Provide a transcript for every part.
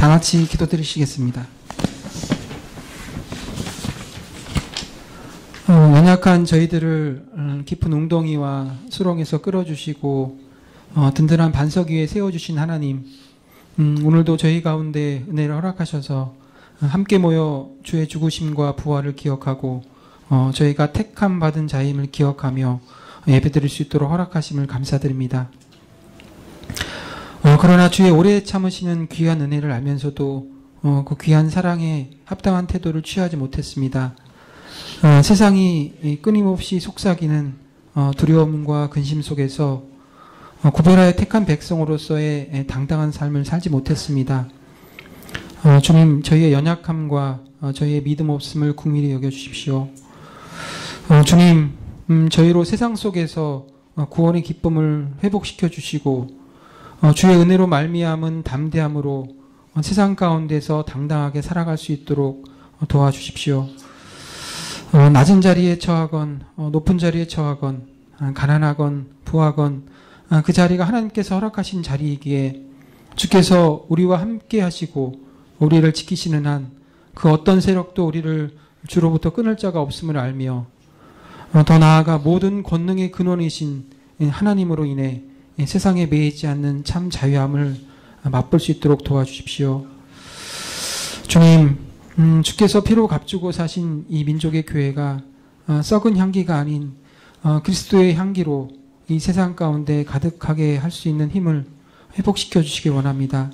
다 같이 기도드리시겠습니다. 연약한 저희들을 깊은 웅덩이와 수렁에서 끌어주시고 든든한 반석 위에 세워주신 하나님, 오늘도 저희 가운데 은혜를 허락하셔서 함께 모여 주의 죽으심과 부활을 기억하고 저희가 택함 받은 자임을 기억하며 예배드릴 수 있도록 허락하심을 감사드립니다. 그러나 주의 오래 참으시는 귀한 은혜를 알면서도 그 귀한 사랑에 합당한 태도를 취하지 못했습니다. 세상이 끊임없이 속삭이는 두려움과 근심 속에서 구별하여 택한 백성으로서의 당당한 삶을 살지 못했습니다. 주님, 저희의 연약함과 저희의 믿음 없음을 긍휼히 여겨주십시오. 주님, 저희로 세상 속에서 구원의 기쁨을 회복시켜 주시고 주의 은혜로 말미암은 담대함으로 세상 가운데서 당당하게 살아갈 수 있도록 도와주십시오. 낮은 자리에 처하건 높은 자리에 처하건 가난하건 부하건 그 자리가 하나님께서 허락하신 자리이기에 주께서 우리와 함께 하시고 우리를 지키시는 한 그 어떤 세력도 우리를 주로부터 끊을 자가 없음을 알며 더 나아가 모든 권능의 근원이신 하나님으로 인해 세상에 매이지 않는 참 자유함을 맛볼 수 있도록 도와주십시오. 주님, 주께서 피로 값주고 사신 이 민족의 교회가 썩은 향기가 아닌 그리스도의 향기로 이 세상 가운데 가득하게 할 수 있는 힘을 회복시켜 주시기 원합니다.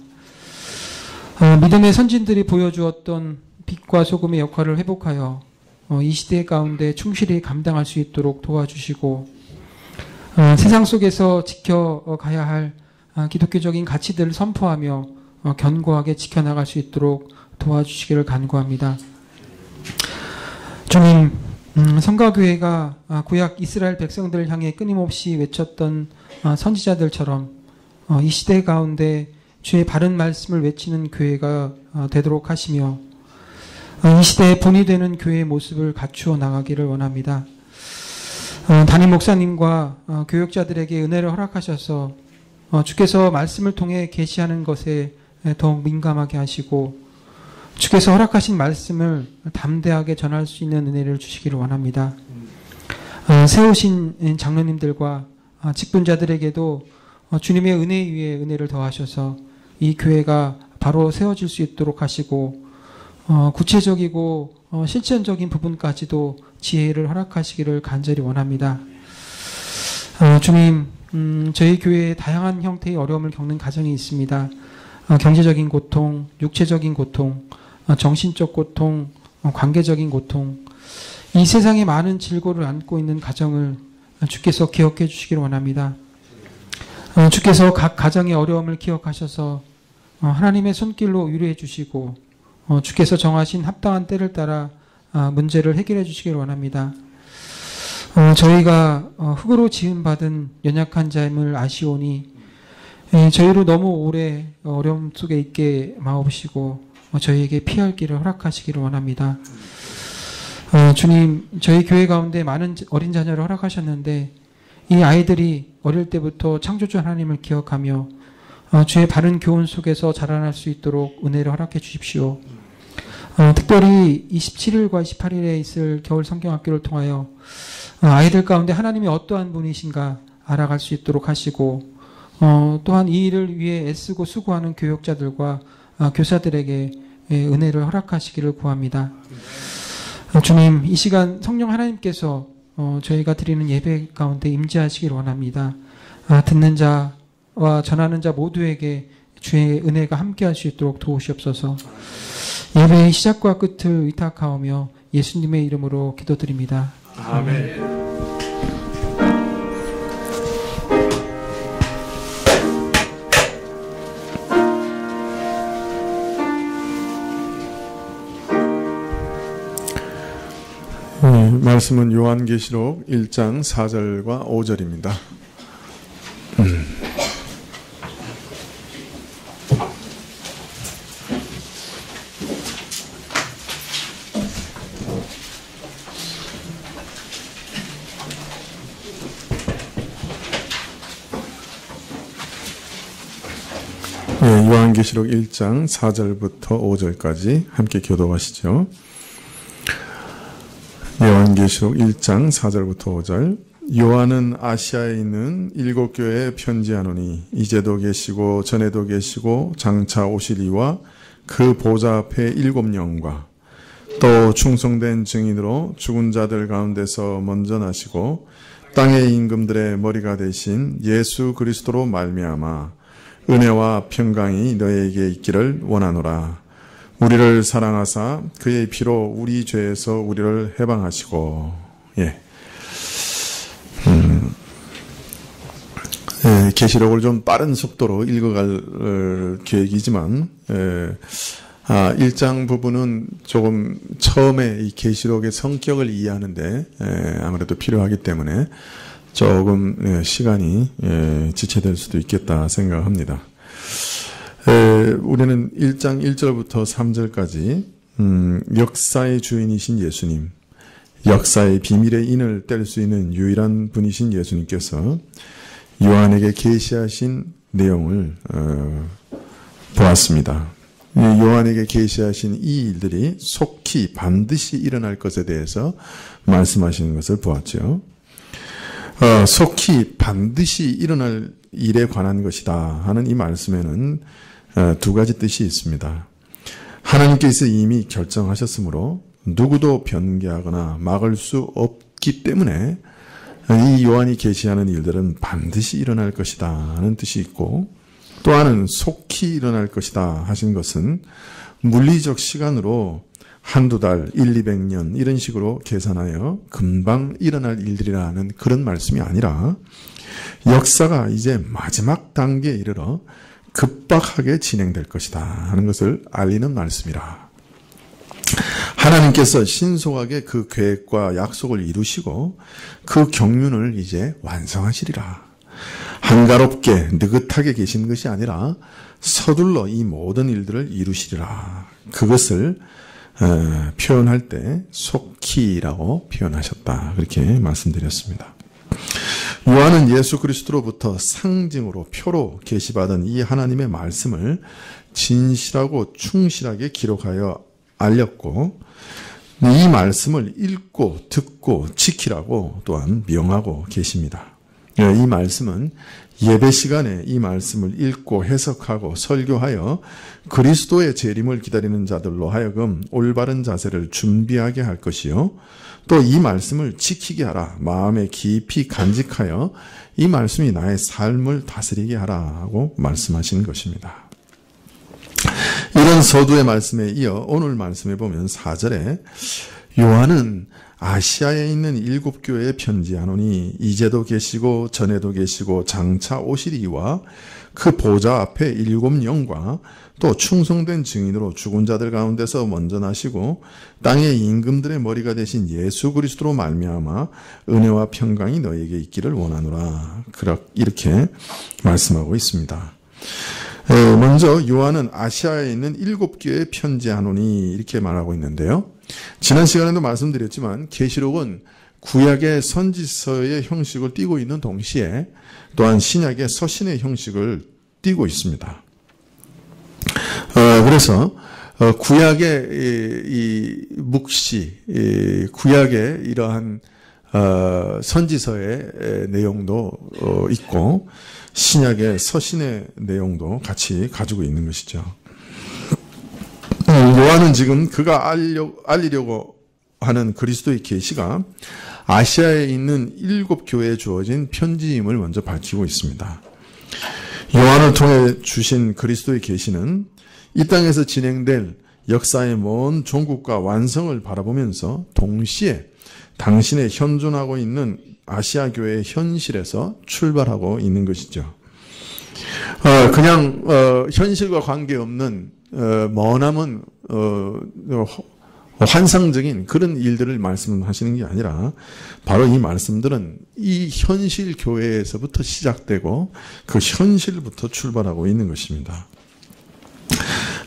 믿음의 선진들이 보여주었던 빛과 소금의 역할을 회복하여 이 시대 가운데 충실히 감당할 수 있도록 도와주시고 세상 속에서 지켜가야 할 기독교적인 가치들을 선포하며 견고하게 지켜나갈 수 있도록 도와주시기를 간구합니다. 주님, 성가교회가 구약 이스라엘 백성들을 향해 끊임없이 외쳤던 선지자들처럼 이 시대 가운데 주의 바른 말씀을 외치는 교회가 되도록 하시며 이 시대에 본이 되는 교회의 모습을 갖추어 나가기를 원합니다. 담임 목사님과 교육자들에게 은혜를 허락하셔서 주께서 말씀을 통해 계시하는 것에 더욱 민감하게 하시고 주께서 허락하신 말씀을 담대하게 전할 수 있는 은혜를 주시기를 원합니다. 세우신 장로님들과 직분자들에게도 주님의 은혜 위에 은혜를 더하셔서 이 교회가 바로 세워질 수 있도록 하시고 구체적이고 실천적인 부분까지도 지혜를 허락하시기를 간절히 원합니다. 주님, 저희 교회에 다양한 형태의 어려움을 겪는 가정이 있습니다. 경제적인 고통, 육체적인 고통, 정신적 고통, 관계적인 고통, 이 세상에 많은 질고를 안고 있는 가정을 주께서 기억해 주시기를 원합니다. 주께서 각 가정의 어려움을 기억하셔서 하나님의 손길로 위로해 주시고 주께서 정하신 합당한 때를 따라 문제를 해결해 주시기를 원합니다. 저희가 흙으로 지음받은 연약한 자임을 아시오니 저희로 너무 오래 어려움 속에 있게 마옵시고 저희에게 피할 길을 허락하시기를 원합니다. 주님, 저희 교회 가운데 많은 어린 자녀를 허락하셨는데 이 아이들이 어릴 때부터 창조주 하나님을 기억하며 주의 바른 교훈 속에서 자라날 수 있도록 은혜를 허락해 주십시오. 특별히 27일과 28일에 있을 겨울 성경학교를 통하여 아이들 가운데 하나님이 어떠한 분이신가 알아갈 수 있도록 하시고 또한 이 일을 위해 애쓰고 수고하는 교육자들과 교사들에게 은혜를 허락하시기를 구합니다. 주님, 이 시간 성령 하나님께서 저희가 드리는 예배 가운데 임재하시기를 원합니다. 듣는 자와 전하는 자 모두에게 주의 은혜가 함께할 수 있도록 도우시옵소서. 예배의 시작과 끝을 의탁하오며 예수님의 이름으로 기도드립니다. 아멘. 말씀은 요한계시록 1장 4절과 5절입니다. 요한계시록 1장 4절부터 5절까지 함께 교독하시죠. 요한계시록 1장 4절부터 5절. 요한은 아시아에 있는 7교회에 편지하노니 이제도 계시고 전에도 계시고 장차 오시리와 그 보좌 앞에 7영과 또 충성된 증인으로 죽은 자들 가운데서 먼저 나시고 땅의 임금들의 머리가 되신 예수 그리스도로 말미암아 은혜와 평강이 너에게 있기를 원하노라. 우리를 사랑하사 그의 피로 우리 죄에서 우리를 해방하시고. 계시록을 좀 빠른 속도로 읽어갈 계획이지만 1장 부분은 조금 처음에 이 계시록의 성격을 이해하는데 아무래도 필요하기 때문에 조금 시간이 지체될 수도 있겠다 생각합니다. 우리는 1장 1절부터 3절까지 역사의 주인이신 예수님, 역사의 비밀의 인을 뗄 수 있는 유일한 분이신 예수님께서 요한에게 계시하신 내용을 보았습니다. 요한에게 계시하신 이 일들이 속히 반드시 일어날 것에 대해서 말씀하시는 것을 보았죠. 속히 반드시 일어날 일에 관한 것이다 하는 이 말씀에는 두 가지 뜻이 있습니다. 하나님께서 이미 결정하셨으므로 누구도 변개하거나 막을 수 없기 때문에 이 요한이 계시하는 일들은 반드시 일어날 것이다 하는 뜻이 있고, 또 하나는 속히 일어날 것이다 하신 것은 물리적 시간으로 한두 달, 200년 이런 식으로 계산하여 금방 일어날 일들이라는 그런 말씀이 아니라 역사가 이제 마지막 단계에 이르러 급박하게 진행될 것이다 하는 것을 알리는 말씀이라. 하나님께서 신속하게 그 계획과 약속을 이루시고 그 경륜을 이제 완성하시리라. 한가롭게 느긋하게 계신 것이 아니라 서둘러 이 모든 일들을 이루시리라. 그것을 표현할 때 속히라고 표현하셨다. 그렇게 말씀드렸습니다. 요한은 예수 그리스도로부터 상징으로 표로 계시받은 이 하나님의 말씀을 진실하고 충실하게 기록하여 알렸고, 이 말씀을 읽고 듣고 지키라고 또한 명하고 계십니다. 이 말씀은 예배 시간에 이 말씀을 읽고 해석하고 설교하여 그리스도의 재림을 기다리는 자들로 하여금 올바른 자세를 준비하게 할 것이요, 또 이 말씀을 지키게 하라. 마음에 깊이 간직하여 이 말씀이 나의 삶을 다스리게 하라고 말씀하신 것입니다. 이런 서두의 말씀에 이어 오늘 말씀에 보면 4절에 요한은 아시아에 있는 7교회에 편지하노니 이제도 계시고 전에도 계시고 장차 오시리와 그 보좌 앞에 7영과 또 충성된 증인으로 죽은 자들 가운데서 먼저 나시고 땅의 임금들의 머리가 되신 예수 그리스도로 말미암아 은혜와 평강이 너에게 있기를 원하노라. 이렇게 말씀하고 있습니다. 먼저 요한은 아시아에 있는 7교회에 편지하노니 이렇게 말하고 있는데요. 지난 시간에도 말씀드렸지만 계시록은 구약의 선지서의 형식을 띠고 있는 동시에 또한 신약의 서신의 형식을 띠고 있습니다. 그래서 구약의 이 묵시, 구약의 이러한 선지서의 내용도 있고 신약의 서신의 내용도 같이 가지고 있는 것이죠. 요한은 지금 그가 알리려고 하는 그리스도의 계시가 아시아에 있는 7교회에 주어진 편지임을 먼저 밝히고 있습니다. 요한을 통해 주신 그리스도의 계시는 이 땅에서 진행될 역사의 먼 종국과 완성을 바라보면서 동시에 당신의 현존하고 있는 아시아 교회의 현실에서 출발하고 있는 것이죠. 그냥 현실과 관계없는 머나먼 환상적인 그런 일들을 말씀하시는 게 아니라 바로 이 말씀들은 이 현실 교회에서부터 시작되고 그 현실부터 출발하고 있는 것입니다.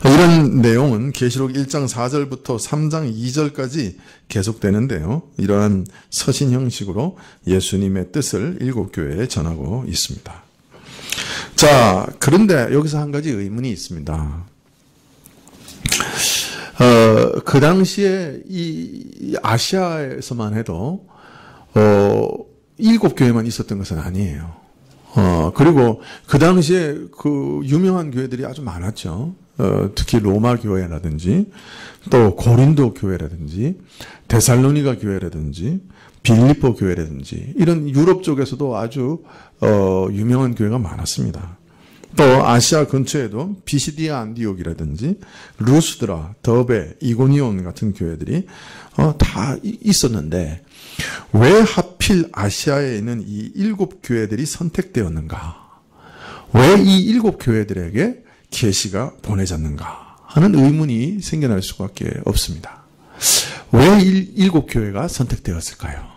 이런 내용은 계시록 1장 4절부터 3장 2절까지 계속되는데요. 이러한 서신 형식으로 예수님의 뜻을 7교회에 전하고 있습니다. 자, 그런데 여기서 한 가지 의문이 있습니다. 그 당시에 이 아시아에서만 해도 7교회만 있었던 것은 아니에요. 그리고 그 당시에 그 유명한 교회들이 아주 많았죠. 특히 로마 교회라든지 또 고린도 교회라든지 데살로니가 교회라든지 빌립보 교회라든지 이런 유럽 쪽에서도 아주 유명한 교회가 많았습니다. 또 아시아 근처에도 비시디아 안디옥이라든지 루스드라, 더베, 이고니온 같은 교회들이 다 있었는데 왜 하필 아시아에 있는 이 7교회들이 선택되었는가? 왜 이 7교회들에게 계시가 보내졌는가? 하는 의문이 생겨날 수밖에 없습니다. 왜 7교회가 선택되었을까요?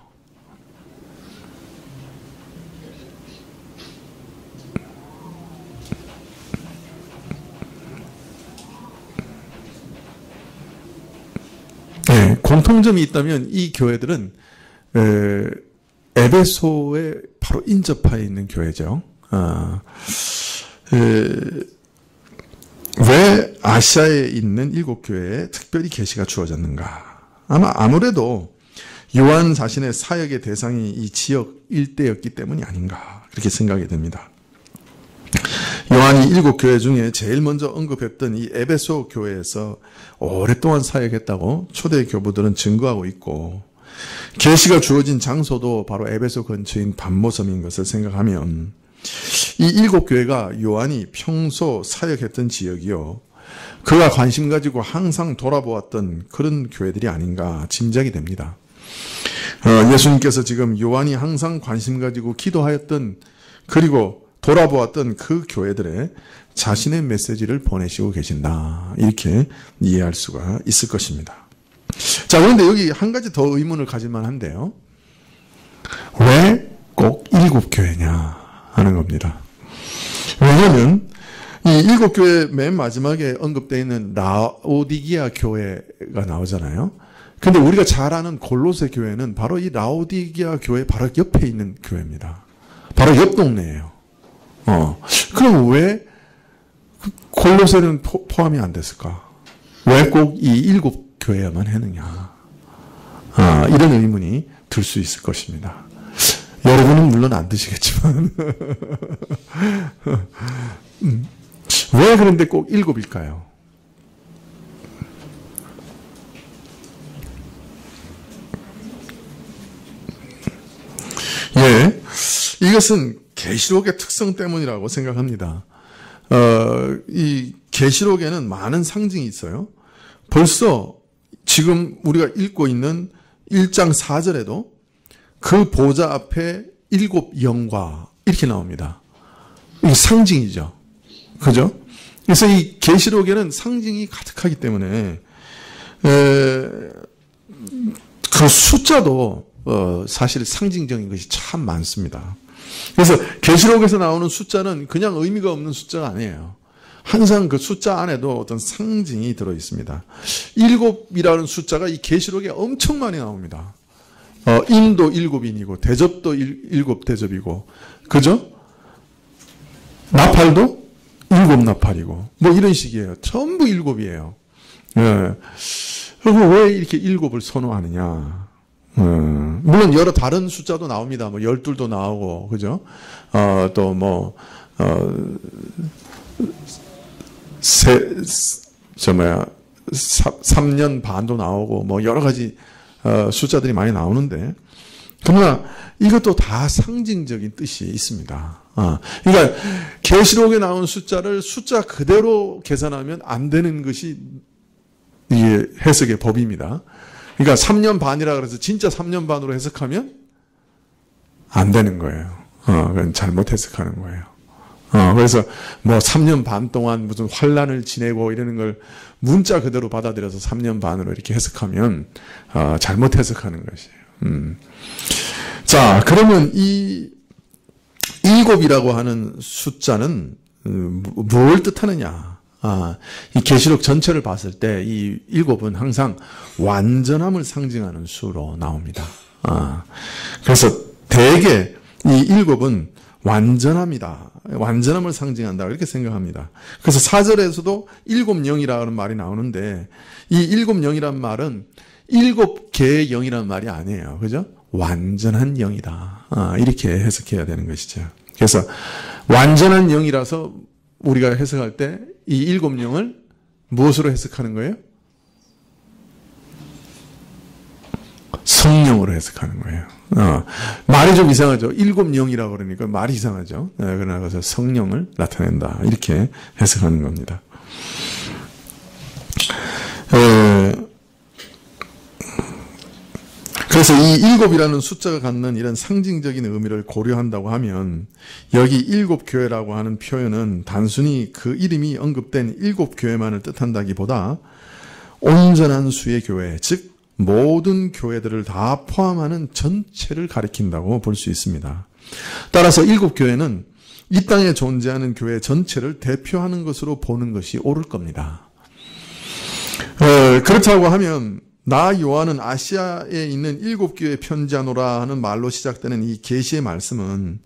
네, 공통점이 있다면 이 교회들은 에베소에 바로 인접해 있는 교회죠. 왜 아시아에 있는 7교회에 특별히 계시가 주어졌는가? 아무래도 요한 자신의 사역의 대상이 이 지역 일대였기 때문이 아닌가 그렇게 생각이 됩니다. 요한이 7교회 중에 제일 먼저 언급했던 이 에베소 교회에서 오랫동안 사역했다고 초대 교부들은 증거하고 있고 계시가 주어진 장소도 바로 에베소 근처인 반모섬인 것을 생각하면 이 7교회가 요한이 평소 사역했던 지역이요. 그가 관심 가지고 항상 돌아보았던 그런 교회들이 아닌가 짐작이 됩니다. 예수님께서 지금 요한이 항상 관심 가지고 기도하였던 그리고 돌아보았던 그 교회들에 자신의 메시지를 보내시고 계신다. 이렇게 이해할 수가 있을 것입니다. 자, 그런데 여기 한 가지 더 의문을 가질만 한데요. 왜 꼭 7교회냐 하는 겁니다. 왜냐하면 이 7교회 맨 마지막에 언급되어 있는 라오디기아 교회가 나오잖아요. 근데 우리가 잘 아는 골로새 교회는 바로 이 라오디기아 교회 바로 옆에 있는 교회입니다. 바로 옆 동네예요. 그럼 왜 골로새는 포함이 안 됐을까? 왜 꼭 이 7교회야만 했느냐? 이런 의문이 들 수 있을 것입니다. 여러분은 물론 안 드시겠지만 왜 그런데 꼭 7일까요? 예, 이것은 계시록의 특성 때문이라고 생각합니다. 이 계시록에는 많은 상징이 있어요. 벌써 지금 우리가 읽고 있는 1장 4절에도 그 보좌 앞에 7 영과 이렇게 나옵니다. 이게 상징이죠. 그죠? 그래서 이 계시록에는 상징이 가득하기 때문에 그 숫자도 사실 상징적인 것이 참 많습니다. 그래서 계시록에서 나오는 숫자는 그냥 의미가 없는 숫자가 아니에요. 항상 그 숫자 안에도 어떤 상징이 들어 있습니다. 7이라는 숫자가 이 계시록에 엄청 많이 나옵니다. 인도 7인이고 대접도 7 대접이고 그죠? 나팔도 7 나팔이고 뭐 이런 식이에요. 전부 7이에요. 예. 그리고 왜 이렇게 7을 선호하느냐? 물론 여러 다른 숫자도 나옵니다. 뭐 12도 나오고 그죠? 또 뭐 3년 반도 나오고 뭐 여러 가지 숫자들이 많이 나오는데 그러나 이것도 다 상징적인 뜻이 있습니다. 그러니까 계시록에 나온 숫자를 숫자 그대로 계산하면 안 되는 것이 이게 해석의 법입니다. 그러니까 3년 반이라 그래서 진짜 3년 반으로 해석하면 안 되는 거예요. 그건 잘못 해석하는 거예요. 그래서 뭐 3년 반 동안 무슨 환란을 지내고 이러는 걸 문자 그대로 받아들여서 3년 반으로 이렇게 해석하면 잘못 해석하는 것이에요. 자, 그러면 이 7이라고 하는 숫자는 뭘 뜻하느냐? 이 계시록 전체를 봤을 때 이 7은 항상 완전함을 상징하는 수로 나옵니다. 그래서 대개 이 7은 완전합니다. 완전함을 상징한다. 이렇게 생각합니다. 그래서 4절에서도 7영이라는 말이 나오는데 이 7영이라는 말은 7개의 영이라는 말이 아니에요. 그죠? 완전한 영이다. 이렇게 해석해야 되는 것이죠. 그래서 완전한 영이라서 우리가 해석할 때 이 7영을 무엇으로 해석하는 거예요? 성령으로 해석하는 거예요. 말이 좀 이상하죠. 7영이라고 그러니까 말이 이상하죠. 그러나 그래서 성령을 나타낸다. 이렇게 해석하는 겁니다. 그래서 이 7이라는 숫자가 갖는 이런 상징적인 의미를 고려한다고 하면 여기 7교회라고 하는 표현은 단순히 그 이름이 언급된 7교회만을 뜻한다기보다 온전한 수의 교회, 즉 모든 교회들을 다 포함하는 전체를 가리킨다고 볼 수 있습니다. 따라서 7교회는 이 땅에 존재하는 교회 전체를 대표하는 것으로 보는 것이 옳을 겁니다. 그렇다고 하면 나 요한은 아시아에 있는 7교회에 편지하노라 하는 말로 시작되는 이 계시의 말씀은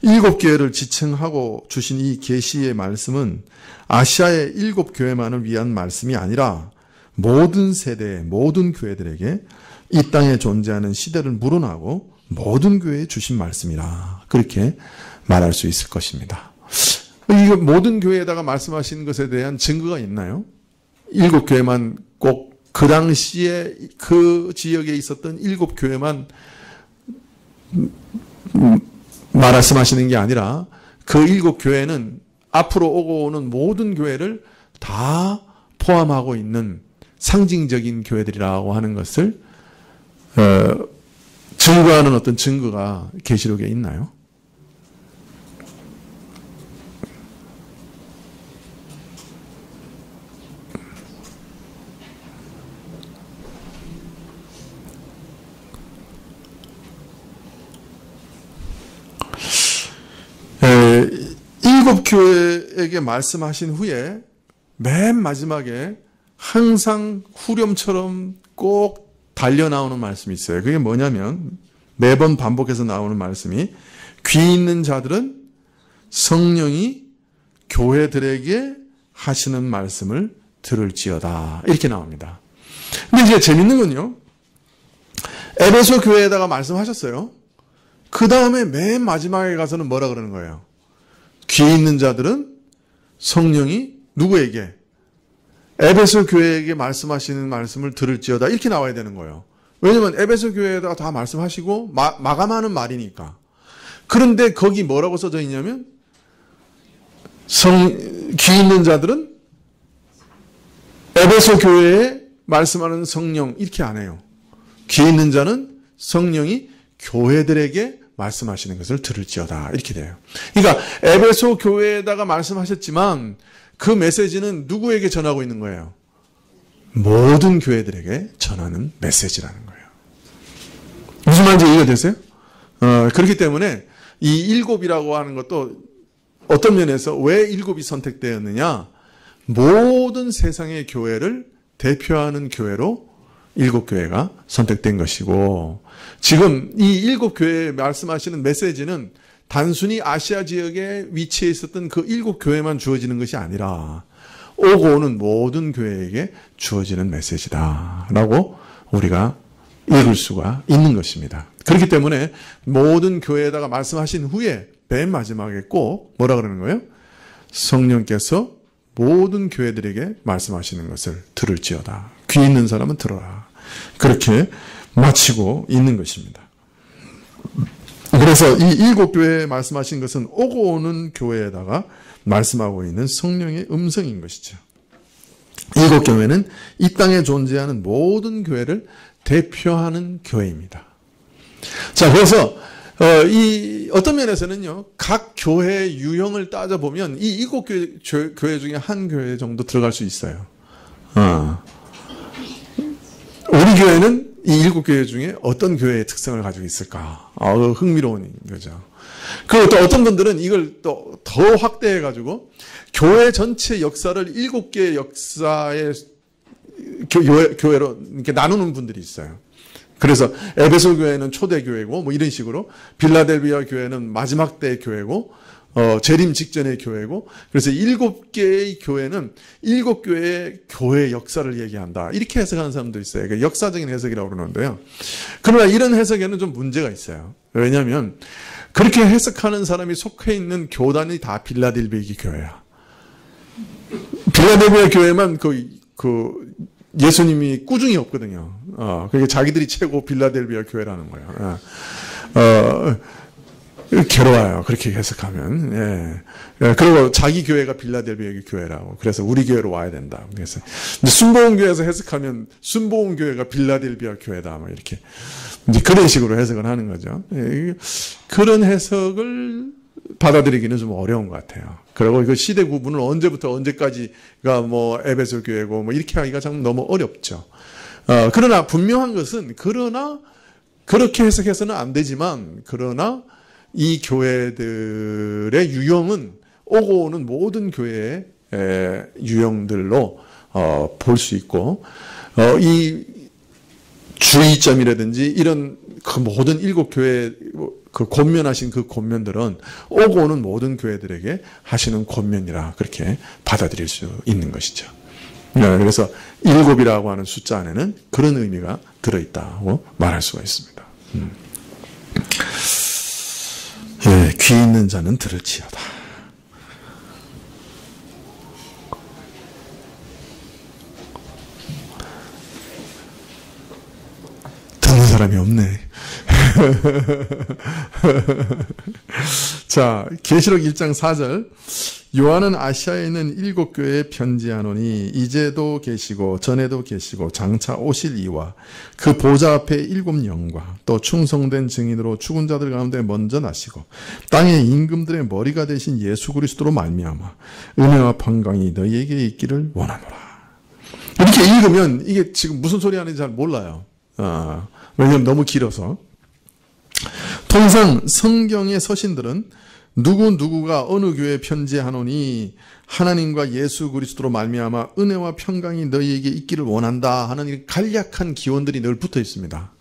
7교회를 지칭하고 주신 이 계시의 말씀은 아시아의 7교회만을 위한 말씀이 아니라 모든 세대, 모든 교회들에게 이 땅에 존재하는 시대를 물어나고 모든 교회에 주신 말씀이라 그렇게 말할 수 있을 것입니다. 이 모든 교회에다가 말씀하신 것에 대한 증거가 있나요? 7교회만 꼭 그 당시에 그 지역에 있었던 7교회만 말씀하시는 게 아니라 그 7교회는 앞으로 오고 오는 모든 교회를 다 포함하고 있는 상징적인 교회들이라고 하는 것을 증거하는 어떤 증거가 계시록에 있나요? 일곱 교회에게 말씀하신 후에 맨 마지막에 항상 후렴처럼 꼭 달려 나오는 말씀이 있어요. 그게 뭐냐면 매번 반복해서 나오는 말씀이 귀 있는 자들은 성령이 교회들에게 하시는 말씀을 들을지어다. 이렇게 나옵니다. 근데 이제 재밌는 건요. 에베소 교회에다가 말씀하셨어요. 그 다음에 맨 마지막에 가서는 뭐라 그러는 거예요? 귀 있는 자들은 성령이 누구에게? 에베소 교회에게 말씀하시는 말씀을 들을지어다. 이렇게 나와야 되는 거예요. 왜냐면 에베소 교회에다가 다 말씀하시고 마감하는 말이니까. 그런데 거기 뭐라고 써져 있냐면 귀 있는 자들은 에베소 교회에 말씀하는 성령 이렇게 안 해요. 귀 있는 자는 성령이 교회들에게 말씀하시는 것을 들을지어다. 이렇게 돼요. 그러니까 에베소 교회에다가 말씀하셨지만 그 메시지는 누구에게 전하고 있는 거예요? 모든 교회들에게 전하는 메시지라는 거예요. 무슨 말인지 이해가 되세요? 그렇기 때문에 이 7이라고 하는 것도 어떤 면에서 왜 7이 선택되었느냐? 모든 세상의 교회를 대표하는 교회로 7교회가 선택된 것이고, 지금 이 7교회에 말씀하시는 메시지는 단순히 아시아 지역에 위치해 있었던 그 7교회만 주어지는 것이 아니라 오고 오는 모든 교회에게 주어지는 메시지다라고 우리가 읽을 수가 있는 것입니다. 그렇기 때문에 모든 교회에다가 말씀하신 후에 맨 마지막에 꼭 뭐라 그러는 거예요? 성령께서 모든 교회들에게 말씀하시는 것을 들을지어다. 귀 있는 사람은 들어라. 그렇게 마치고 있는 것입니다. 그래서 이 7교회에 말씀하신 것은 오고 오는 교회에다가 말씀하고 있는 성령의 음성인 것이죠. 7교회는 이 땅에 존재하는 모든 교회를 대표하는 교회입니다. 자, 그래서 어떤 면에서는요, 각 교회의 유형을 따져보면 이 7교회 중에 한 교회 정도 들어갈 수 있어요. 우리 교회는 이 7교회 중에 어떤 교회의 특성을 가지고 있을까? 흥미로운 거죠. 그리고 또 어떤 분들은 이걸 또 더 확대해가지고 교회 전체 역사를 7개의 역사의 교회로 이렇게 나누는 분들이 있어요. 그래서 에베소 교회는 초대 교회고 뭐 이런 식으로 빌라델비아 교회는 마지막 때 교회고 재림 직전의 교회고 그래서 7개의 교회는 7교회의 교회 역사를 얘기한다. 이렇게 해석하는 사람도 있어요. 그러니까 역사적인 해석이라고 그러는데요. 그러나 이런 해석에는 좀 문제가 있어요. 왜냐하면 그렇게 해석하는 사람이 속해 있는 교단이 다 빌라델비아 교회야. 빌라델비아 교회만 예수님이 꾸중이 없거든요. 그게 자기들이 최고 빌라델비아 교회라는 거예요. 괴로워요. 그렇게 해석하면. 예. 그리고 자기 교회가 빌라델비아 교회라고. 그래서 우리 교회로 와야 된다. 그래서 순복음 교회에서 해석하면 순복음 교회가 빌라델비아 교회다. 뭐 이렇게 이제 그런 식으로 해석을 하는 거죠. 예. 그런 해석을 받아들이기는 좀 어려운 것 같아요. 그리고 그 시대 구분을 언제부터 언제까지가 뭐 에베소 교회고 뭐 이렇게 하기가 참 너무 어렵죠. 그러나 분명한 것은 그렇게 해석해서는 안 되지만 그러나 이 교회들의 유형은 오고 오는 모든 교회의 유형들로 볼 수 있고 이 주의점이라든지 이런 그 모든 7교회 그 권면하신 그 권면들은 오고 오는 모든 교회들에게 하시는 권면이라 그렇게 받아들일 수 있는 것이죠. 그래서 7이라고 하는 숫자 안에는 그런 의미가 들어있다고 말할 수가 있습니다. 예, 귀 있는 자는 들을지어다. 듣는 사람이 없네. 자, 계시록 1장 4절. 요한은 아시아에 있는 7교회에 편지하노니 이제도 계시고 전에도 계시고 장차 오실 이와 그 보좌 앞에 7영과 또 충성된 증인으로 죽은 자들 가운데 먼저 나시고 땅의 임금들의 머리가 되신 예수 그리스도로 말미암아 은혜와 평강이 너희에게 있기를 원하노라. 이렇게 읽으면 이게 지금 무슨 소리 하는지 잘 몰라요. 왜냐하면 너무 길어서. 통상 성경의 서신들은 누구가 어느 교회에 편지하노니 하나님과 예수 그리스도로 말미암아 은혜와 평강이 너희에게 있기를 원한다 하는 간략한 기원들이 늘 붙어 있습니다.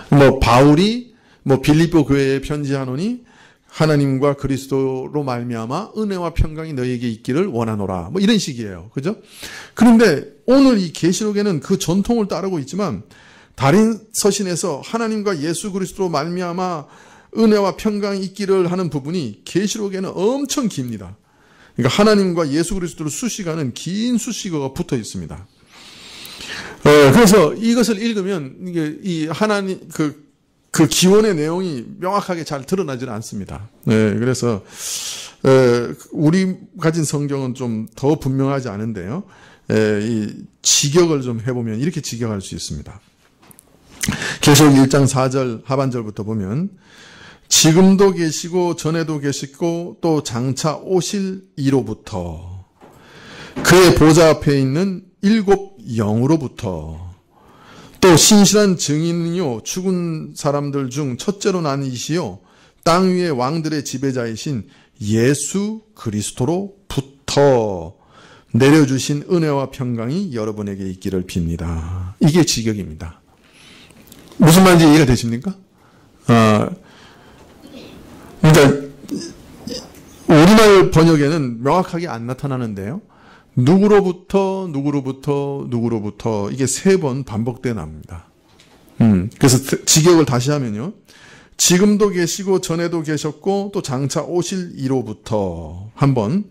뭐 바울이 뭐 빌립보 교회에 편지하노니 하나님과 그리스도로 말미암아 은혜와 평강이 너희에게 있기를 원하노라. 뭐 이런 식이에요. 그죠? 그런데 오늘 이 계시록에는 그 전통을 따르고 있지만 다른 서신에서 하나님과 예수 그리스도로 말미암아 은혜와 평강이 있기를 하는 부분이 계시록에는 엄청 깁니다. 그러니까 하나님과 예수 그리스도를 수식하는 긴 수식어가 붙어 있습니다. 그래서 이것을 읽으면 이게 이 하나님 그 기원의 내용이 명확하게 잘 드러나지는 않습니다. 그래서 우리 가진 성경은 좀 더 분명하지 않은데요. 이 직역을 좀 해보면 이렇게 직역할 수 있습니다. 계시록 1장 4절 하반절부터 보면 지금도 계시고 전에도 계시고 또 장차 오실 이로부터 그의 보좌 앞에 있는 7영으로부터 또 신실한 증인이요 죽은 사람들 중 첫째로 난 이시요 땅 위의 왕들의 지배자이신 예수 그리스도로부터 내려주신 은혜와 평강이 여러분에게 있기를 빕니다. 이게 직역입니다. 무슨 말인지 이해가 되십니까? 그러니까 우리말 번역에는 명확하게 안 나타나는데요. 누구로부터 이게 3번 반복돼 납니다. 그래서 직역을 다시 하면요. 지금도 계시고 전에도 계셨고 또 장차 오실 이로부터 한 번,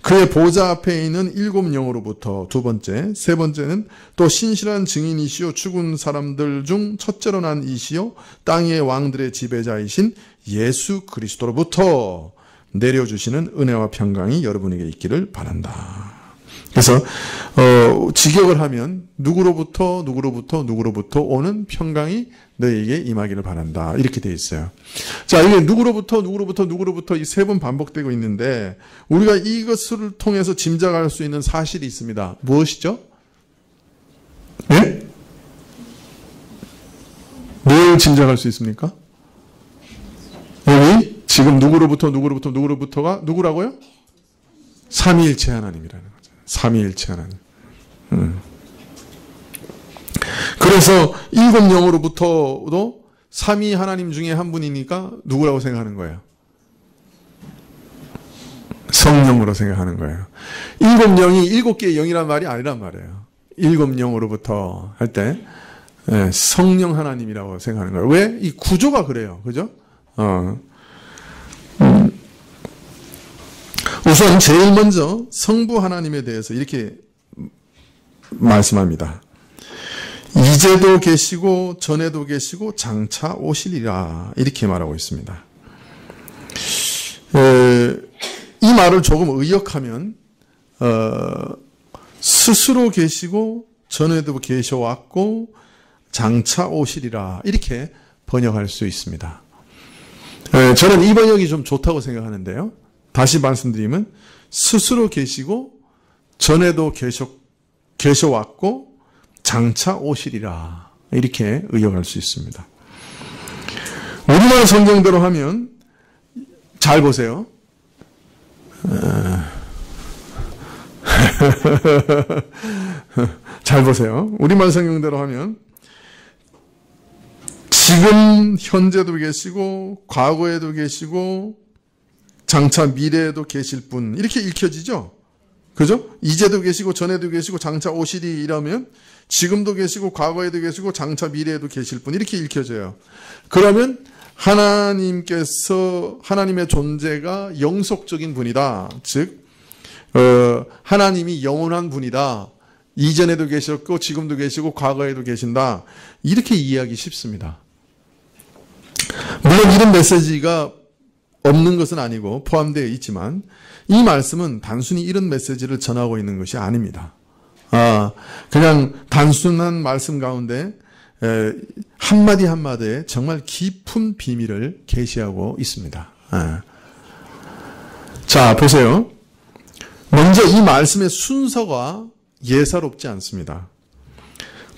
그의 보좌 앞에 있는 7영으로부터 두 번째, 세 번째는 또 신실한 증인이시요 죽은 사람들 중 첫째로 난 이시요 땅의 왕들의 지배자이신 예수 그리스도로부터 내려주시는 은혜와 평강이 여러분에게 있기를 바란다. 그래서 직역을 하면 누구로부터 오는 평강이 너희에게 임하기를 바란다. 이렇게 되어 있어요. 자, 이게 누구로부터 이 3번 반복되고 있는데 우리가 이것을 통해서 짐작할 수 있는 사실이 있습니다. 무엇이죠? 네? 뭘 짐작할 수 있습니까? 여기 지금 누구로부터가 누구라고요? 삼위일체 하나님이라는 거죠. 삼위일체 하나님. 그래서 일곱 영으로부터도 삼위 하나님 중에 한 분이니까 누구라고 생각하는 거예요? 성령으로 생각하는 거예요. 일곱 영이 일곱 개의 영이란 말이 아니란 말이에요. 일곱 영으로부터 할 때 성령 하나님이라고 생각하는 거예요. 왜? 이 구조가 그래요. 그죠? 우선 제일 먼저 성부 하나님에 대해서 이렇게 말씀합니다. 이제도 계시고 전에도 계시고 장차 오시리라 이렇게 말하고 있습니다. 이 말을 조금 의역하면 스스로 계시고 전에도 계셔왔고 장차 오시리라 이렇게 번역할 수 있습니다. 저는 이 번역이 좀 좋다고 생각하는데요. 다시 말씀드리면 스스로 계시고 전에도 계셔왔고 장차 오시리라 이렇게 의역할 수 있습니다. 우리나라 성경대로 하면 잘 보세요. 잘 보세요. 우리말 성경대로 하면 지금 현재도 계시고 과거에도 계시고 장차 미래에도 계실 분 이렇게 읽혀지죠. 그죠? 이제도 계시고 전에도 계시고 장차 오시리 이라면 지금도 계시고 과거에도 계시고 장차 미래에도 계실 분 이렇게 읽혀져요. 그러면 하나님께서 하나님의 존재가 영속적인 분이다. 즉 하나님이 영원한 분이다. 이전에도 계셨고 지금도 계시고 과거에도 계신다. 이렇게 이해하기 쉽습니다. 물론 이런 메시지가 없는 것은 아니고 포함되어 있지만 이 말씀은 단순히 이런 메시지를 전하고 있는 것이 아닙니다. 그냥 단순한 말씀 가운데 한마디 한마디에 정말 깊은 비밀을 계시하고 있습니다. 자, 보세요. 먼저 이 말씀의 순서가 예사롭지 않습니다.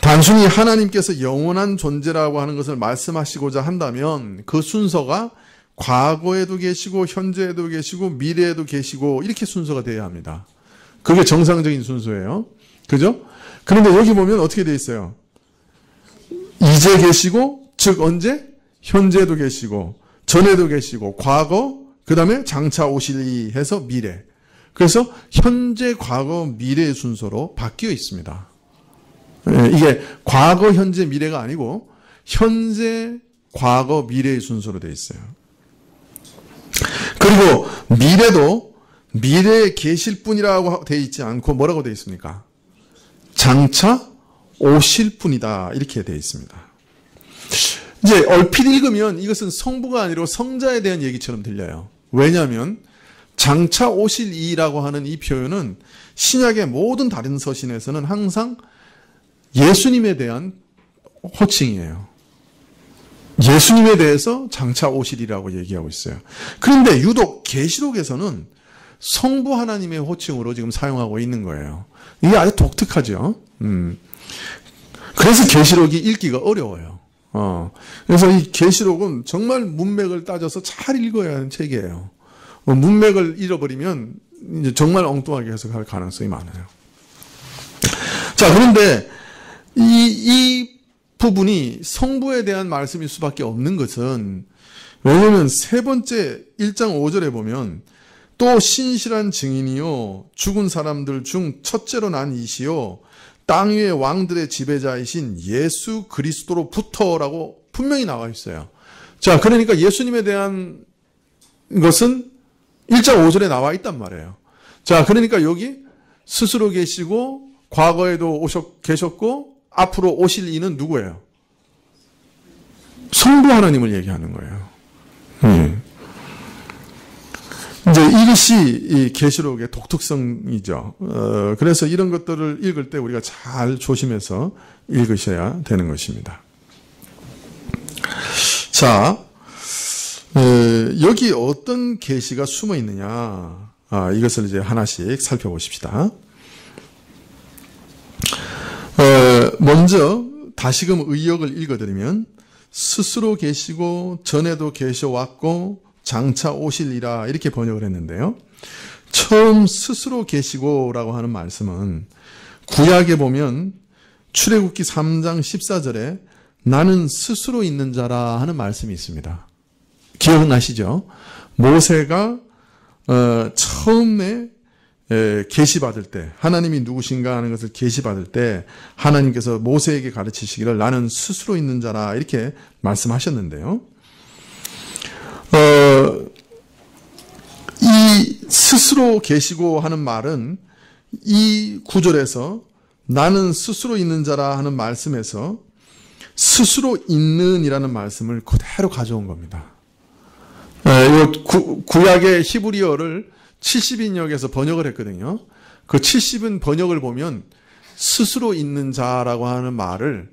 단순히 하나님께서 영원한 존재라고 하는 것을 말씀하시고자 한다면 그 순서가 과거에도 계시고 현재에도 계시고 미래에도 계시고 이렇게 순서가 되어야 합니다. 그게 정상적인 순서예요. 그죠? 그런데 여기 보면 어떻게 되어 있어요? 이제 계시고 즉 언제? 현재도 계시고 전에도 계시고 과거 그 다음에 장차 오시리 해서 미래. 그래서 현재 과거 미래의 순서로 바뀌어 있습니다. 이게 과거 현재 미래가 아니고 현재 과거 미래의 순서로 되어 있어요. 그리고 미래도 미래에 계실 분이라고 되어 있지 않고 뭐라고 되어 있습니까? 장차 오실 분이다 이렇게 되어 있습니다. 이제 얼핏 읽으면 이것은 성부가 아니라 성자에 대한 얘기처럼 들려요. 왜냐하면 장차 오실 이라고 하는 이 표현은 신약의 모든 다른 서신에서는 항상 예수님에 대한 호칭이에요. 예수님에 대해서 장차 오시리라고 얘기하고 있어요. 그런데 유독 계시록에서는 성부 하나님의 호칭으로 지금 사용하고 있는 거예요. 이게 아주 독특하죠. 그래서 계시록이 읽기가 어려워요. 그래서 이 계시록은 정말 문맥을 따져서 잘 읽어야 하는 책이에요. 문맥을 잃어버리면 이제 정말 엉뚱하게 해석할 가능성이 많아요. 자, 그런데 이 부분이 성부에 대한 말씀일 수밖에 없는 것은 왜냐하면 세 번째 1장 5절에 보면 또 신실한 증인이요 죽은 사람들 중 첫째로 난 이시요 땅 위의 왕들의 지배자이신 예수 그리스도로부터라고 분명히 나와 있어요. 자, 그러니까 예수님에 대한 것은 1장 5절에 나와 있단 말이에요. 자, 그러니까 여기 스스로 계시고 과거에도 계셨고 앞으로 오실 이는 누구예요? 성부 하나님을 얘기하는 거예요. 이제 이것이 이 계시록의 독특성이죠. 그래서 이런 것들을 읽을 때 우리가 잘 조심해서 읽으셔야 되는 것입니다. 자, 여기 어떤 계시가 숨어 있느냐? 이것을 이제 하나씩 살펴보십시다. 먼저 다시금 의역을 읽어드리면 스스로 계시고 전에도 계셔왔고 장차 오실이라 이렇게 번역을 했는데요. 처음 스스로 계시고라고 하는 말씀은 구약에 보면 출애굽기 3장 14절에 나는 스스로 있는 자라 하는 말씀이 있습니다. 기억나시죠? 모세가 처음에 계시받을 때, 하나님이 누구신가 하는 것을 계시받을 때 하나님께서 모세에게 가르치시기를 나는 스스로 있는 자라 이렇게 말씀하셨는데요. 이 스스로 계시고 하는 말은 이 구절에서 나는 스스로 있는 자라 하는 말씀에서 스스로 있는이라는 말씀을 그대로 가져온 겁니다. 구약의 히브리어를 70인역에서 번역을 했거든요. 그 70인 번역을 보면 스스로 있는 자라고 하는 말을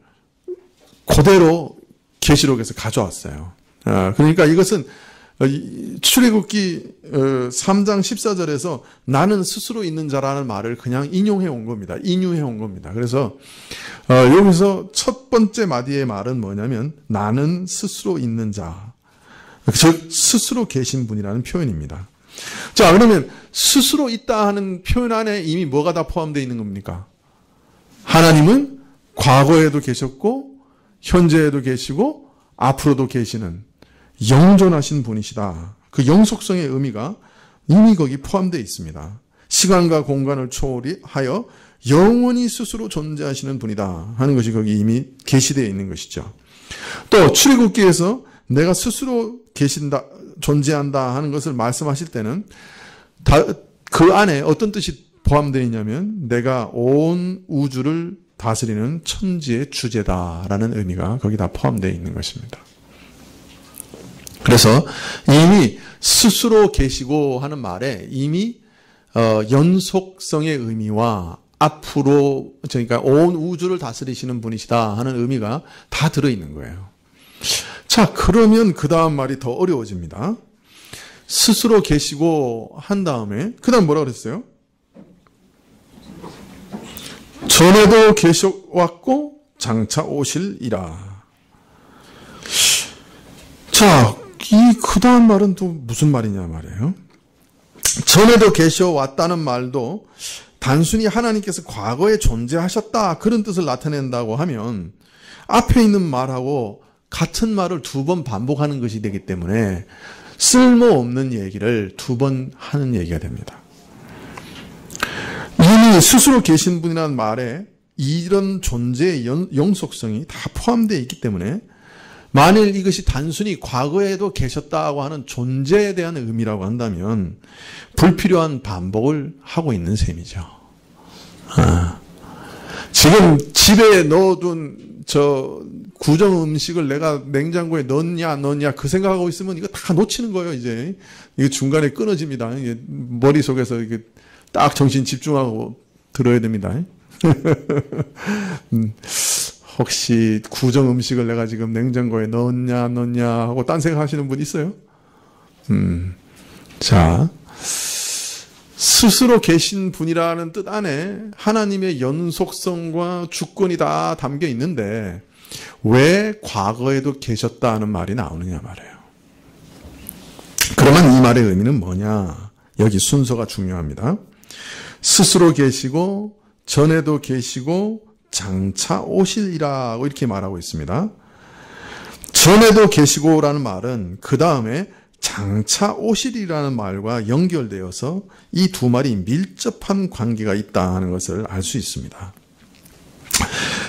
그대로 계시록에서 가져왔어요. 그러니까 이것은 출애굽기 3장 14절에서 나는 스스로 있는 자라는 말을 그냥 인용해 온 겁니다. 인유해 온 겁니다. 그래서 여기서 첫 번째 마디의 말은 뭐냐면 나는 스스로 있는 자, 즉 스스로 계신 분이라는 표현입니다. 자, 그러면 스스로 있다 하는 표현 안에 이미 뭐가 다 포함되어 있는 겁니까? 하나님은 과거에도 계셨고 현재에도 계시고 앞으로도 계시는 영존하신 분이시다. 그 영속성의 의미가 이미 거기 포함되어 있습니다. 시간과 공간을 초월하여 영원히 스스로 존재하시는 분이다 하는 것이 거기 이미 계시되어 있는 것이죠. 또 출애굽기에서 내가 스스로 계신다, 존재한다 하는 것을 말씀하실 때는 그 안에 어떤 뜻이 포함되어 있냐면 내가 온 우주를 다스리는 천지의 주제다라는 의미가 거기 다 포함되어 있는 것입니다. 그래서 이미 스스로 계시고 하는 말에 이미 연속성의 의미와 앞으로 그러니까 온 우주를 다스리시는 분이시다 하는 의미가 다 들어있는 거예요. 자, 그러면 그 다음 말이 더 어려워집니다. 스스로 계시고 한 다음에 그 다음 뭐라 그랬어요? 전에도 계셔왔고 장차 오실이라. 자, 이 그 다음 말은 또 무슨 말이냐 말이에요. 전에도 계셔왔다는 말도 단순히 하나님께서 과거에 존재하셨다 그런 뜻을 나타낸다고 하면 앞에 있는 말하고 같은 말을 두 번 반복하는 것이 되기 때문에 쓸모없는 얘기를 두 번 하는 얘기가 됩니다. 이미 스스로 계신 분이라는 말에 이런 존재의 영속성이 다 포함되어 있기 때문에 만일 이것이 단순히 과거에도 계셨다고 하는 존재에 대한 의미라고 한다면 불필요한 반복을 하고 있는 셈이죠. 지금 집에 넣어둔 저 구정 음식을 내가 냉장고에 넣냐 그 생각하고 있으면 이거 다 놓치는 거예요. 이제 이거 중간에 끊어집니다. 이게 머릿속에서 이게 딱 정신 집중하고 들어야 됩니다. 혹시 구정 음식을 내가 지금 냉장고에 넣냐 하고 딴 생각하시는 분 있어요? 자, 스스로 계신 분이라는 뜻 안에 하나님의 연속성과 주권이 다 담겨 있는데 왜 과거에도 계셨다는 말이 나오느냐 말이에요. 그러면 이 말의 의미는 뭐냐? 여기 순서가 중요합니다. 스스로 계시고 전에도 계시고 장차 오실이라고 이렇게 말하고 있습니다. 전에도 계시고라는 말은 그 다음에 장차 오실이라는 말과 연결되어서 이 두 말이 밀접한 관계가 있다 하는 것을 알 수 있습니다.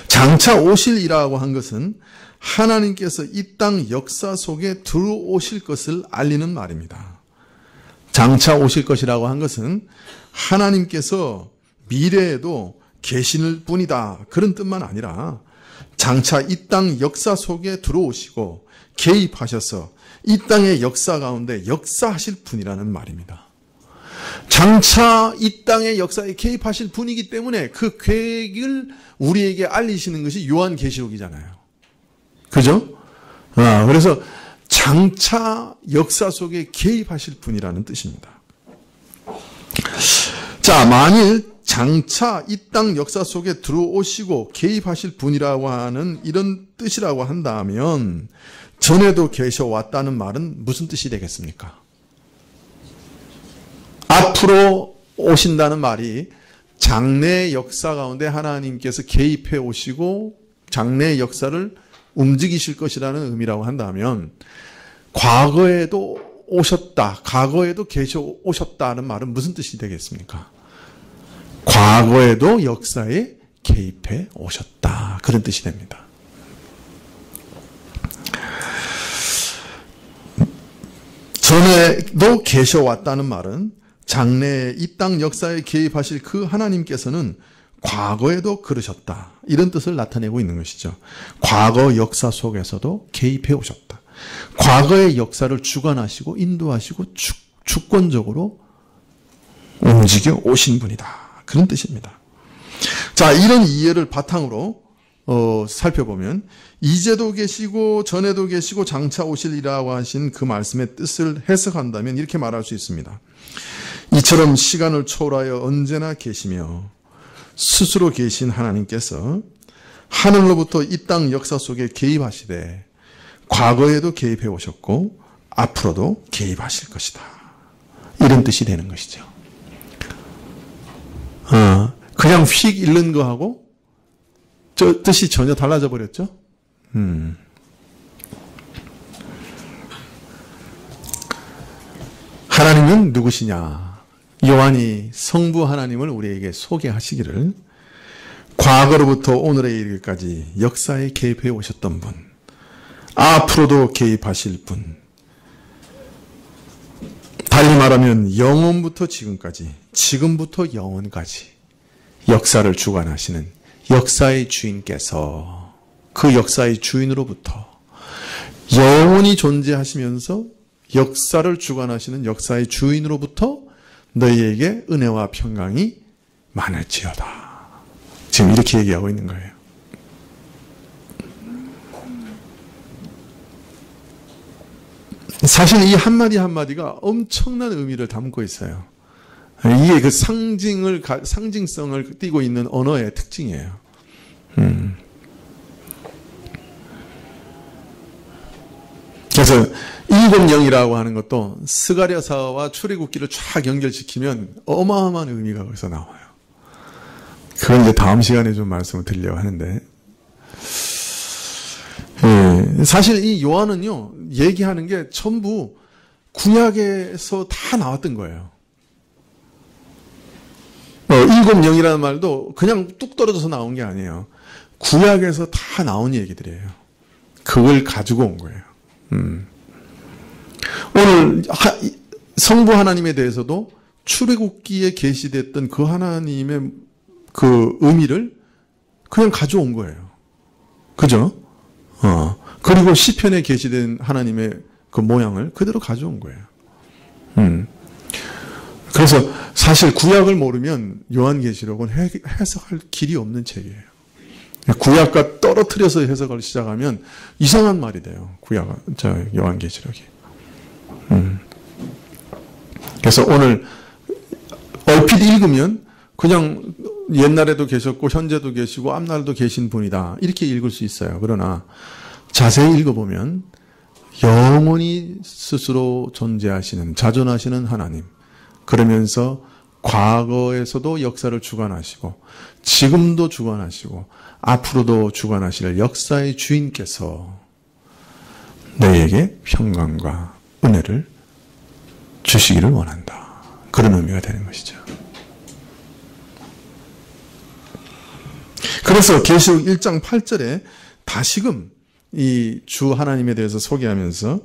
장차 오실이라고 한 것은 하나님께서 이 땅 역사 속에 들어오실 것을 알리는 말입니다. 장차 오실 것이라고 한 것은 하나님께서 미래에도 계실 뿐이다 그런 뜻만 아니라 장차 이 땅 역사 속에 들어오시고 개입하셔서 이 땅의 역사 가운데 역사하실 분이라는 말입니다. 장차 이 땅의 역사에 개입하실 분이기 때문에 그 계획을 우리에게 알리시는 것이 요한계시록이잖아요. 그죠? 그래서 장차 역사 속에 개입하실 분이라는 뜻입니다. 자, 만일 장차 이 땅 역사 속에 들어오시고 개입하실 분이라고 하는 이런 뜻이라고 한다면 전에도 계셔왔다는 말은 무슨 뜻이 되겠습니까? 앞으로 오신다는 말이 장래의 역사 가운데 하나님께서 개입해 오시고 장래의 역사를 움직이실 것이라는 의미라고 한다면, 과거에도 오셨다, 과거에도 계셔 오셨다는 말은 무슨 뜻이 되겠습니까? 과거에도 역사에 개입해 오셨다, 그런 뜻이 됩니다. 전에도 계셔 왔다는 말은 장래에 이 땅 역사에 개입하실 그 하나님께서는 과거에도 그러셨다, 이런 뜻을 나타내고 있는 것이죠. 과거 역사 속에서도 개입해 오셨다. 과거의 역사를 주관하시고 인도하시고 주권적으로 움직여 오신 분이다, 그런 뜻입니다. 자, 이런 이해를 바탕으로 살펴보면, 이제도 계시고 전에도 계시고 장차 오실이라고 하신 그 말씀의 뜻을 해석한다면 이렇게 말할 수 있습니다. 이처럼 시간을 초월하여 언제나 계시며 스스로 계신 하나님께서 하늘로부터 이 땅 역사 속에 개입하시되 과거에도 개입해 오셨고 앞으로도 개입하실 것이다, 이런 뜻이 되는 것이죠. 그냥 휙 읽는 거하고 저 뜻이 전혀 달라져 버렸죠. 하나님은 누구시냐? 요한이 성부 하나님을 우리에게 소개하시기를, 과거로부터 오늘에 이르기까지 역사에 개입해 오셨던 분, 앞으로도 개입하실 분, 달리 말하면 영원부터 지금까지, 지금부터 영원까지 역사를 주관하시는 역사의 주인께서, 그 역사의 주인으로부터 영원히 존재하시면서 역사를 주관하시는 역사의 주인으로부터 너희에게 은혜와 평강이 많을지어다, 지금 이렇게 얘기하고 있는 거예요. 사실 이 한마디 한마디가 엄청난 의미를 담고 있어요. 이게 그 상징성을 띠고 있는 언어의 특징이에요. 그래서 일곱영이라고 하는 것도 스가랴서와 출애굽기를 쫙 연결시키면 어마어마한 의미가 거기서 나와요. 그건 이제 다음 시간에 좀 말씀을 드리려고 하는데, 사실 이 요한은요, 얘기하는 게 전부 구약에서 다 나왔던 거예요. 일곱영이라는 말도 그냥 뚝 떨어져서 나온 게 아니에요. 구약에서 다 나온 얘기들이에요. 그걸 가지고 온 거예요. 오늘 성부 하나님에 대해서도 출애굽기에 계시됐던 그 하나님의 그 의미를 그냥 가져온 거예요. 그죠? 그리고 시편에 계시된 하나님의 그 모양을 그대로 가져온 거예요. 그래서 사실 구약을 모르면 요한계시록은 해석할 길이 없는 책이에요. 구약과 떨어뜨려서 해석을 시작하면 이상한 말이 돼요. 요한계시록이. 그래서 오늘 얼핏 읽으면 그냥 옛날에도 계셨고 현재도 계시고 앞날도 계신 분이다, 이렇게 읽을 수 있어요. 그러나 자세히 읽어보면 영원히 스스로 존재하시는, 자존하시는 하나님, 그러면서 과거에서도 역사를 주관하시고 지금도 주관하시고 앞으로도 주관하실 역사의 주인께서 너희에게 평강과 은혜를 주시기를 원한다, 그런 의미가 되는 것이죠. 그래서 계시록 1장 8절에 다시금 이 주 하나님에 대해서 소개하면서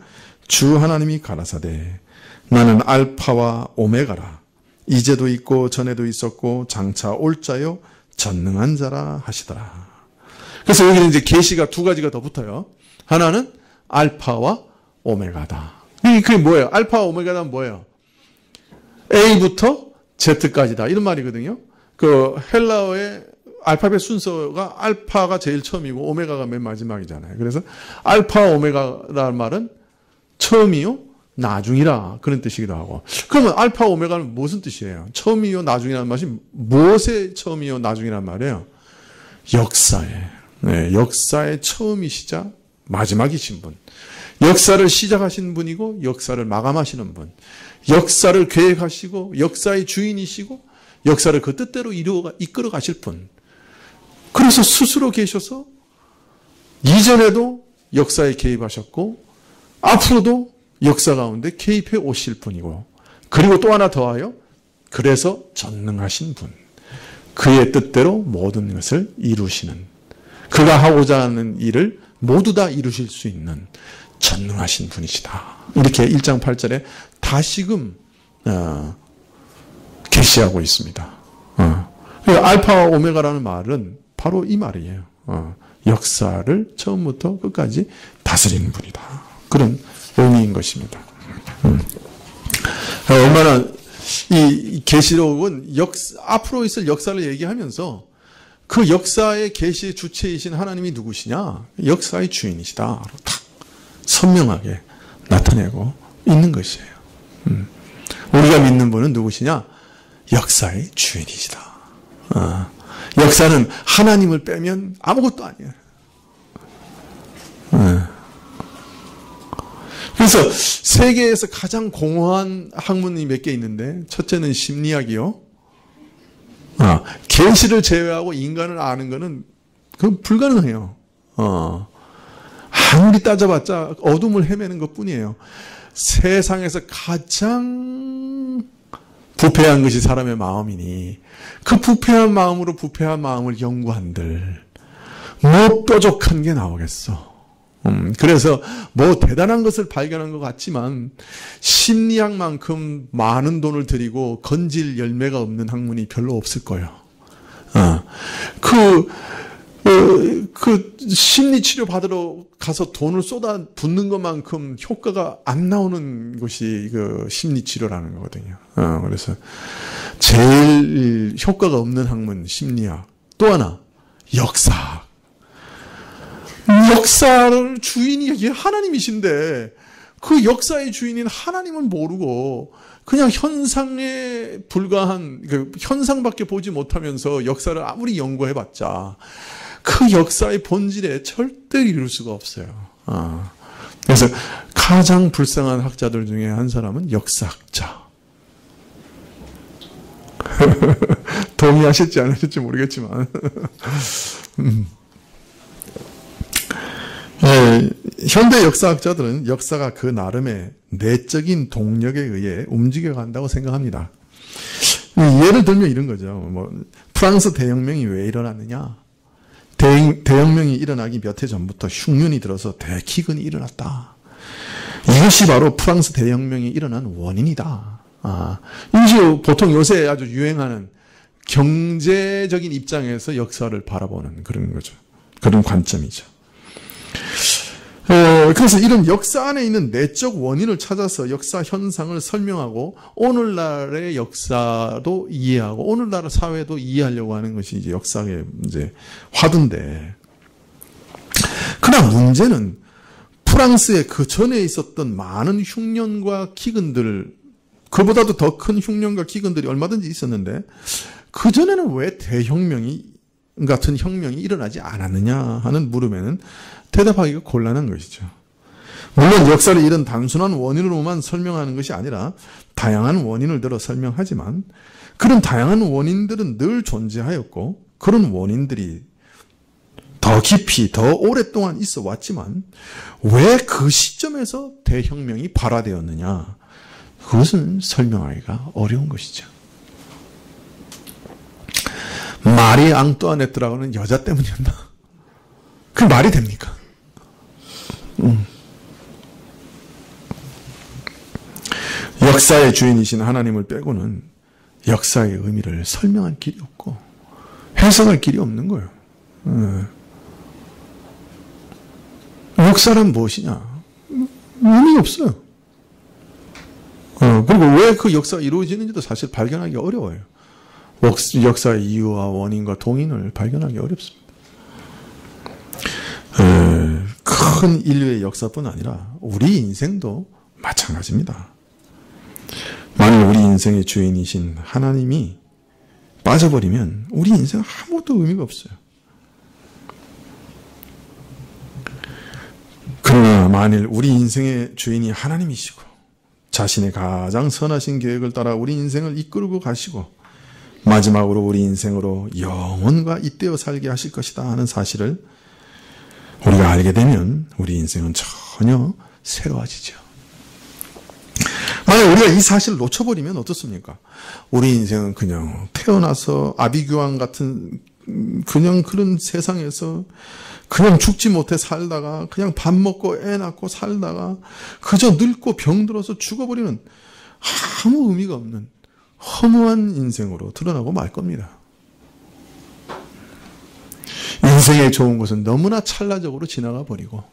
주 하나님이 가라사대 나는 알파와 오메가라, 이제도 있고 전에도 있었고 장차 올 자요 전능한 자라 하시더라. 그래서 여기는 이제 계시가 두 가지가 더 붙어요. 하나는 알파와 오메가다. 그게 뭐예요? 알파와 오메가는 뭐예요? A부터 Z까지다, 이런 말이거든요. 그 헬라어의 알파벳 순서가 알파가 제일 처음이고 오메가가 맨 마지막이잖아요. 그래서 알파 오메가라는 말은 처음이요 나중이라, 그런 뜻이기도 하고. 그러면 알파 오메가는 무슨 뜻이에요? 처음이요 나중이라는 말이 무엇의 처음이요 나중이란 말이에요? 역사의 처음이시자 마지막이신 분, 역사를 시작하신 분이고 역사를 마감하시는 분, 역사를 계획하시고 역사의 주인이시고 역사를 그 뜻대로 이끌어 가실 분. 그래서 스스로 계셔서 이전에도 역사에 개입하셨고 앞으로도 역사 가운데 개입해 오실 분이고, 그리고 또 하나 더하여 그래서 전능하신 분. 그의 뜻대로 모든 것을 이루시는, 그가 하고자 하는 일을 모두 다 이루실 수 있는 전능하신 분이시다. 이렇게 1장 8절에 다시금 계시하고 있습니다. 알파와 오메가라는 말은 바로 이 말이에요. 역사를 처음부터 끝까지 다스리는 분이다. 그런 의미인 것입니다. 얼마나 이 계시록은 앞으로 있을 역사를 얘기하면서 그 역사의 계시의 주체이신 하나님이 누구시냐? 역사의 주인이시다. 탁 선명하게 나타내고 있는 것이에요. 우리가 믿는 분은 누구시냐? 역사의 주인이시다. 역사는 하나님을 빼면 아무것도 아니에요. 그래서 세계에서 가장 공허한 학문이 몇 개 있는데, 첫째는 심리학이요. 계시를 제외하고 인간을 아는 것은 그건 불가능해요. 아무리 따져봤자 어둠을 헤매는 것뿐이에요. 세상에서 가장 부패한 것이 사람의 마음이니 그 부패한 마음으로 부패한 마음을 연구한들 뭐 뾰족한 게 나오겠어. 그래서 뭐 대단한 것을 발견한 것 같지만 심리학만큼 많은 돈을 들이고 건질 열매가 없는 학문이 별로 없을 거예요. 그 심리치료 받으러 가서 돈을 쏟아 붓는 것만큼 효과가 안 나오는 것이 그 심리치료라는 거거든요. 그래서 제일 효과가 없는 학문 심리학. 또 하나 역사학. 역사를 주인이 하나님이신데 그 역사의 주인인 하나님은 모르고 그냥 현상에 불과한, 그 현상밖에 보지 못하면서 역사를 아무리 연구해봤자 그 역사의 본질에 절대 이룰 수가 없어요. 그래서 가장 불쌍한 학자들 중에 한 사람은 역사학자. 동의하실지 안 하실지 모르겠지만 현대 역사학자들은 역사가 그 나름의 내적인 동력에 의해 움직여간다고 생각합니다. 예를 들면 이런 거죠. 프랑스 대혁명이 왜 일어났느냐? 대혁명이 일어나기 몇 해 전부터 흉년이 들어서 대기근이 일어났다. 이것이 바로 프랑스 대혁명이 일어난 원인이다. 이제 보통 요새 아주 유행하는 경제적인 입장에서 역사를 바라보는 그런 거죠. 그런 관점이죠. 그래서 이런 역사 안에 있는 내적 원인을 찾아서 역사 현상을 설명하고 오늘날의 역사도 이해하고 오늘날 사회도 이해하려고 하는 것이 이제 역사의 이제 화두인데, 그러나 문제는 프랑스에 그 전에 있었던 많은 흉년과 기근들, 그보다도 더 큰 흉년과 기근들이 얼마든지 있었는데 그 전에는 왜 대혁명이 같은 혁명이 일어나지 않았느냐 하는 물음에는 대답하기가 곤란한 것이죠. 물론 역사를 이런 단순한 원인으로만 설명하는 것이 아니라 다양한 원인을 들어 설명하지만 그런 다양한 원인들은 늘 존재하였고 그런 원인들이 더 깊이 더 오랫동안 있어 왔지만 왜 그 시점에서 대혁명이 발화되었느냐, 그것은 설명하기가 어려운 것이죠. 마리 앙뚜아네트라고는 여자 때문이었나? 그 말이 됩니까? 역사의 주인이신 하나님을 빼고는 역사의 의미를 설명할 길이 없고 해석할 길이 없는 거예요. 역사란 무엇이냐? 의미 없어요. 그리고 왜 그 역사가 이루어지는지도 사실 발견하기 어려워요. 역사의 이유와 원인과 동인을 발견하기 어렵습니다. 큰 인류의 역사뿐 아니라 우리 인생도 마찬가지입니다. 만일 우리 인생의 주인이신 하나님이 빠져버리면 우리 인생 아무것도 의미가 없어요. 그러나 만일 우리 인생의 주인이 하나님이시고 자신의 가장 선하신 계획을 따라 우리 인생을 이끌고 가시고 마지막으로 우리 인생으로 영원과 잇대어 살게 하실 것이다 하는 사실을 우리가 알게 되면 우리 인생은 전혀 새로워지죠. 만약 우리가 이 사실을 놓쳐버리면 어떻습니까? 우리 인생은 그냥 태어나서 아비규환 같은 그냥 그런 세상에서 그냥 죽지 못해 살다가 그냥 밥 먹고 애 낳고 살다가 그저 늙고 병들어서 죽어버리는 아무 의미가 없는 허무한 인생으로 드러나고 말 겁니다. 인생의 좋은 것은 너무나 찰나적으로 지나가 버리고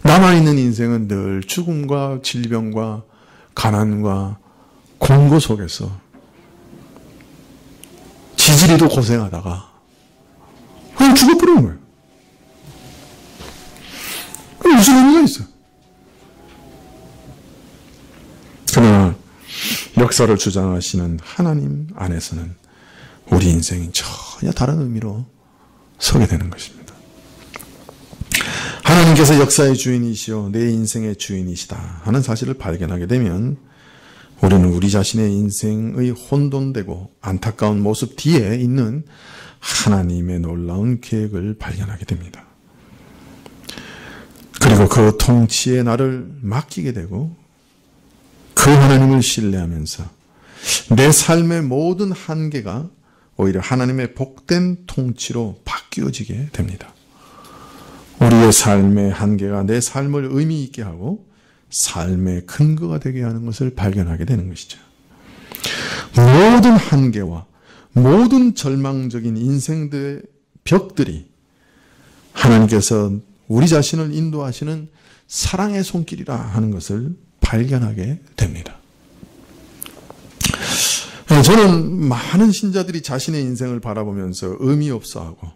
남아있는 인생은 늘 죽음과 질병과 가난과 공고 속에서 지지리도 고생하다가 그냥 죽어버리는 거예요. 그럼 무슨 의미가 있어요? 그러나 역사를 주장하시는 하나님 안에서는 우리 인생이 전혀 다른 의미로 서게 되는 것입니다. 하나님께서 역사의 주인이시오 내 인생의 주인이시다 하는 사실을 발견하게 되면 우리는 우리 자신의 인생의 혼돈되고 안타까운 모습 뒤에 있는 하나님의 놀라운 계획을 발견하게 됩니다. 그리고 그 통치에 나를 맡기게 되고 그 하나님을 신뢰하면서 내 삶의 모든 한계가 오히려 하나님의 복된 통치로 바뀌어지게 됩니다. 우리의 삶의 한계가 내 삶을 의미 있게 하고 삶의 근거가 되게 하는 것을 발견하게 되는 것이죠. 모든 한계와 모든 절망적인 인생들의 벽들이 하나님께서 우리 자신을 인도하시는 사랑의 손길이라 하는 것을 발견하게 됩니다. 저는 많은 신자들이 자신의 인생을 바라보면서 의미 없어하고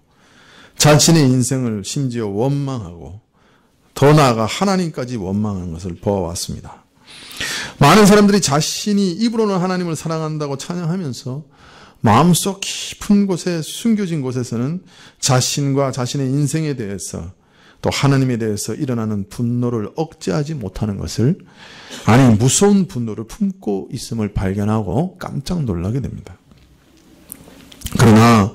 자신의 인생을 심지어 원망하고 더 나아가 하나님까지 원망한 것을 보아왔습니다. 많은 사람들이 자신이 입으로는 하나님을 사랑한다고 찬양하면서 마음속 깊은 곳에 숨겨진 곳에서는 자신과 자신의 인생에 대해서 또 하나님에 대해서 일어나는 분노를 억제하지 못하는 것을 아니 무서운 분노를 품고 있음을 발견하고 깜짝 놀라게 됩니다. 그러나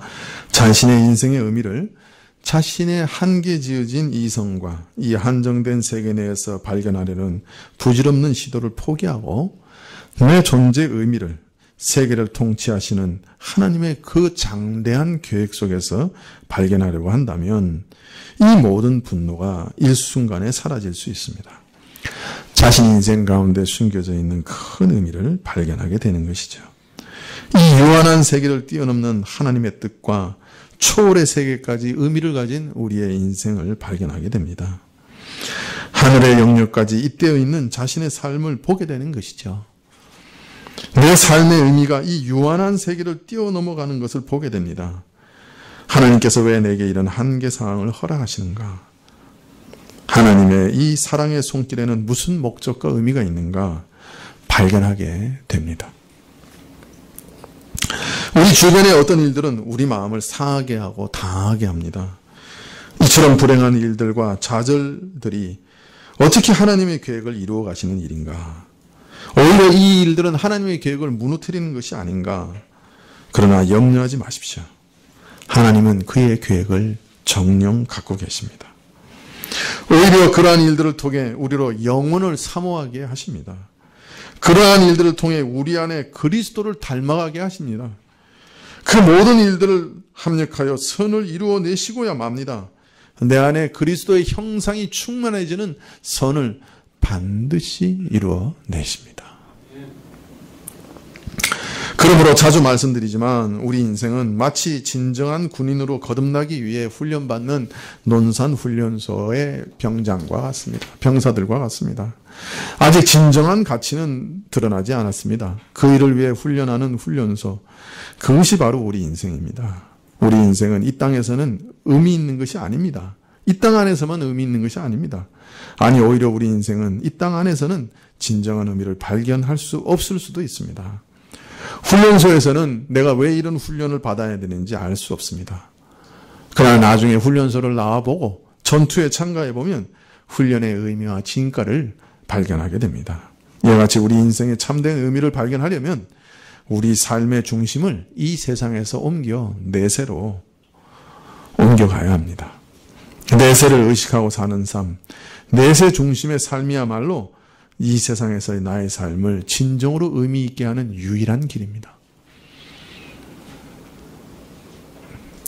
자신의 인생의 의미를 자신의 한계 지어진 이성과 이 한정된 세계 내에서 발견하려는 부질없는 시도를 포기하고 내 존재의 의미를 세계를 통치하시는 하나님의 그 장대한 계획 속에서 발견하려고 한다면 이 모든 분노가 일순간에 사라질 수 있습니다. 자신 인생 가운데 숨겨져 있는 큰 의미를 발견하게 되는 것이죠. 이 유한한 세계를 뛰어넘는 하나님의 뜻과 초월의 세계까지 의미를 가진 우리의 인생을 발견하게 됩니다. 하늘의 영역까지 잇대어 있는 자신의 삶을 보게 되는 것이죠. 내 삶의 의미가 이 유한한 세계를 뛰어넘어가는 것을 보게 됩니다. 하나님께서 왜 내게 이런 한계 상황을 허락하시는가? 하나님의 이 사랑의 손길에는 무슨 목적과 의미가 있는가? 발견하게 됩니다. 우리 주변의 어떤 일들은 우리 마음을 상하게 하고 당하게 합니다. 이처럼 불행한 일들과 좌절들이 어떻게 하나님의 계획을 이루어 가시는 일인가? 오히려 이 일들은 하나님의 계획을 무너뜨리는 것이 아닌가? 그러나 염려하지 마십시오. 하나님은 그의 계획을 정녕 갖고 계십니다. 오히려 그러한 일들을 통해 우리로 영혼을 사모하게 하십니다. 그러한 일들을 통해 우리 안에 그리스도를 닮아가게 하십니다. 그 모든 일들을 합력하여 선을 이루어내시고야 맙니다. 내 안에 그리스도의 형상이 충만해지는 선을 반드시 이루어내십니다. 그러므로 자주 말씀드리지만 우리 인생은 마치 진정한 군인으로 거듭나기 위해 훈련받는 논산훈련소의 병장과 같습니다. 병사들과 같습니다. 아직 진정한 가치는 드러나지 않았습니다. 그 일을 위해 훈련하는 훈련소, 그것이 바로 우리 인생입니다. 우리 인생은 이 땅에서는 의미 있는 것이 아닙니다. 이 땅 안에서만 의미 있는 것이 아닙니다. 아니 오히려 우리 인생은 이 땅 안에서는 진정한 의미를 발견할 수 없을 수도 있습니다. 훈련소에서는 내가 왜 이런 훈련을 받아야 되는지 알 수 없습니다. 그러나 나중에 훈련소를 나와보고 전투에 참가해보면 훈련의 의미와 진가를 발견하게 됩니다. 이와 같이 우리 인생의 참된 의미를 발견하려면 우리 삶의 중심을 이 세상에서 옮겨 내세로 옮겨가야 합니다. 내세를 의식하고 사는 삶, 내세 중심의 삶이야말로 이 세상에서의 나의 삶을 진정으로 의미 있게 하는 유일한 길입니다.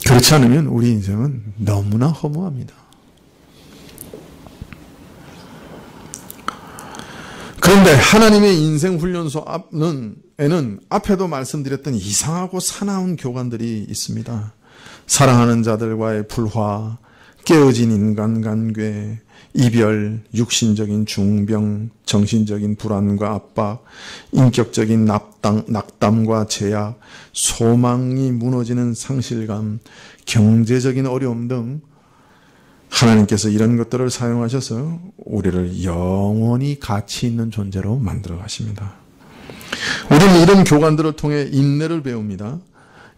그렇지 않으면 우리 인생은 너무나 허무합니다. 그런데 하나님의 인생 훈련소에는 앞에도 말씀드렸던 이상하고 사나운 교관들이 있습니다. 사랑하는 자들과의 불화, 깨어진 인간관계, 이별, 육신적인 중병, 정신적인 불안과 압박, 인격적인 낙담과 제약, 소망이 무너지는 상실감, 경제적인 어려움 등 하나님께서 이런 것들을 사용하셔서 우리를 영원히 가치 있는 존재로 만들어 가십니다. 우리는 이런 교관들을 통해 인내를 배웁니다.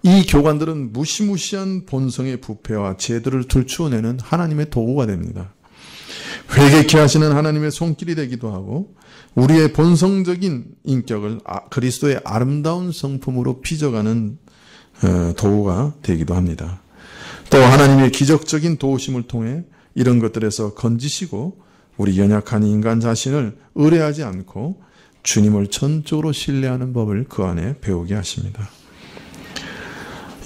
이 교관들은 무시무시한 본성의 부패와 죄들을 들추어내는 하나님의 도구가 됩니다. 회개케 하시는 하나님의 손길이 되기도 하고 우리의 본성적인 인격을 그리스도의 아름다운 성품으로 빚어가는 도구가 되기도 합니다. 또 하나님의 기적적인 도우심을 통해 이런 것들에서 건지시고 우리 연약한 인간 자신을 의뢰하지 않고 주님을 전적으로 신뢰하는 법을 그 안에 배우게 하십니다.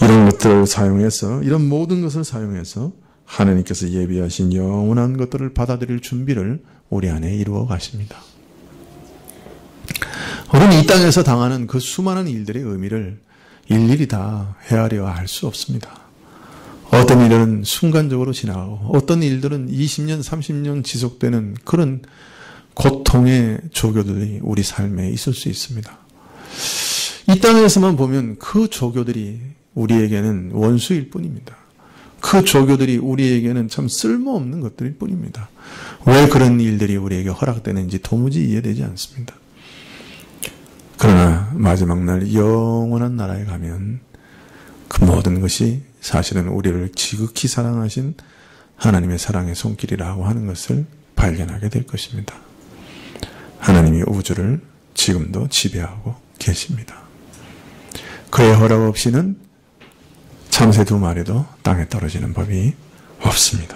이런 것들을 사용해서, 이런 모든 것을 사용해서 하나님께서 예비하신 영원한 것들을 받아들일 준비를 우리 안에 이루어 가십니다. 우리는 이 땅에서 당하는 그 수많은 일들의 의미를 일일이 다 헤아려 알 수 없습니다. 어떤 일은 순간적으로 지나가고 어떤 일들은 20년, 30년 지속되는 그런 고통의 조교들이 우리 삶에 있을 수 있습니다. 이 땅에서만 보면 그 조교들이 우리에게는 원수일 뿐입니다. 그 조교들이 우리에게는 참 쓸모없는 것들일 뿐입니다. 왜 그런 일들이 우리에게 허락되는지 도무지 이해되지 않습니다. 그러나 마지막 날 영원한 나라에 가면 그 모든 것이 사실은 우리를 지극히 사랑하신 하나님의 사랑의 손길이라고 하는 것을 발견하게 될 것입니다. 하나님이 우주를 지금도 지배하고 계십니다. 그의 허락 없이는 참새 2마리도 땅에 떨어지는 법이 없습니다.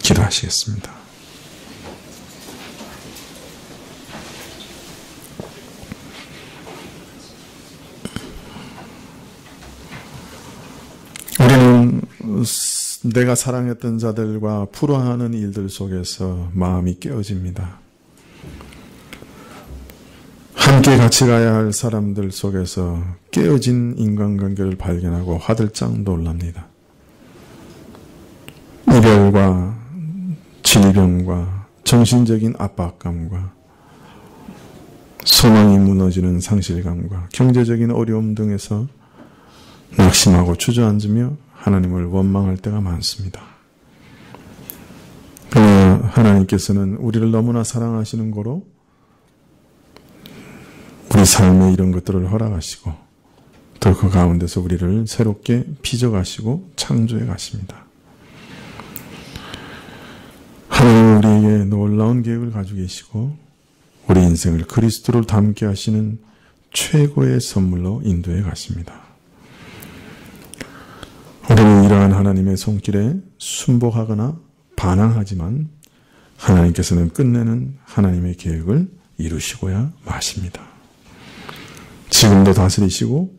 기도하시겠습니다. 우리는 내가 사랑했던 자들과 불화하는 일들 속에서 마음이 깨어집니다. 함께 같이 가야 할 사람들 속에서 깨어진 인간관계를 발견하고 화들짝 놀랍니다. 이별과 질병과 정신적인 압박감과 소망이 무너지는 상실감과 경제적인 어려움 등에서 낙심하고 주저앉으며 하나님을 원망할 때가 많습니다. 그러나 하나님께서는 우리를 너무나 사랑하시는 거로 우리 삶에 이런 것들을 허락하시고 또 그 가운데서 우리를 새롭게 빚어가시고 창조해 가십니다. 하나님은 우리에게 놀라운 계획을 가지고 계시고 우리 인생을 그리스도를 닮게 하시는 최고의 선물로 인도해 가십니다. 우리는 이러한 하나님의 손길에 순복하거나 반항하지만 하나님께서는 끝내는 하나님의 계획을 이루시고야 마십니다. 지금도 다스리시고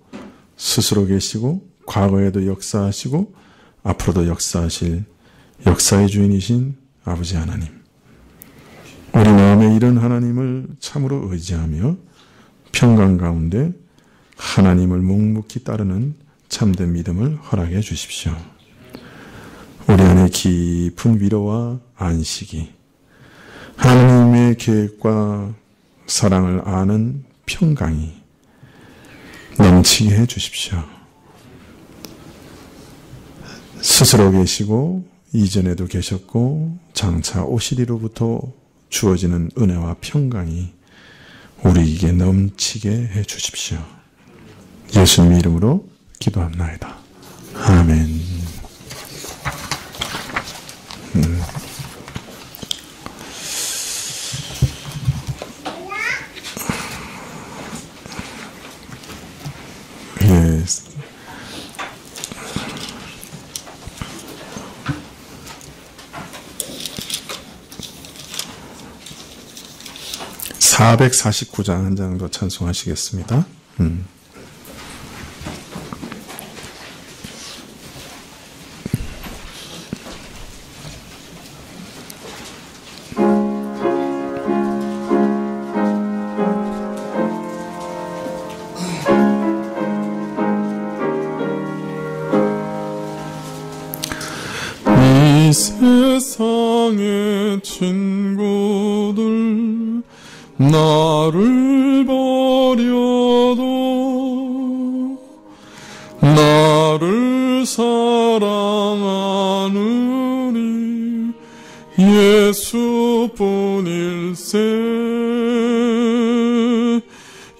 스스로 계시고 과거에도 역사하시고 앞으로도 역사하실 역사의 주인이신 아버지 하나님, 우리 마음에 이런 하나님을 참으로 의지하며 평강 가운데 하나님을 묵묵히 따르는 참된 믿음을 허락해 주십시오. 우리 안에 깊은 위로와 안식이, 하나님의 계획과 사랑을 아는 평강이 넘치게 해 주십시오. 스스로 계시고 이전에도 계셨고 장차 오시리로부터 주어지는 은혜와 평강이 우리에게 넘치게 해 주십시오. 예수님 이름으로 기도합나이다. 아멘. 449장 한 장도 찬송하시겠습니다. 이 세상의 친구들 나를 버려도 나를 사랑하느니 예수뿐일세.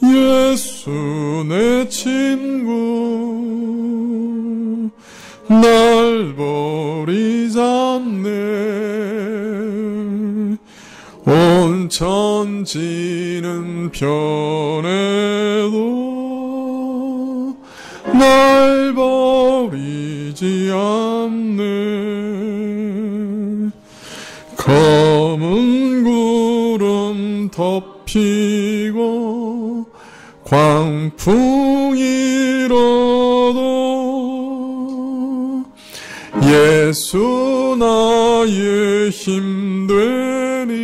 예수 내 친구 날 버리지 않네. 온 천지는 변해도 날 버리지 않네. 검은 구름 덮이고 광풍이 일어도 예수 나의 힘되니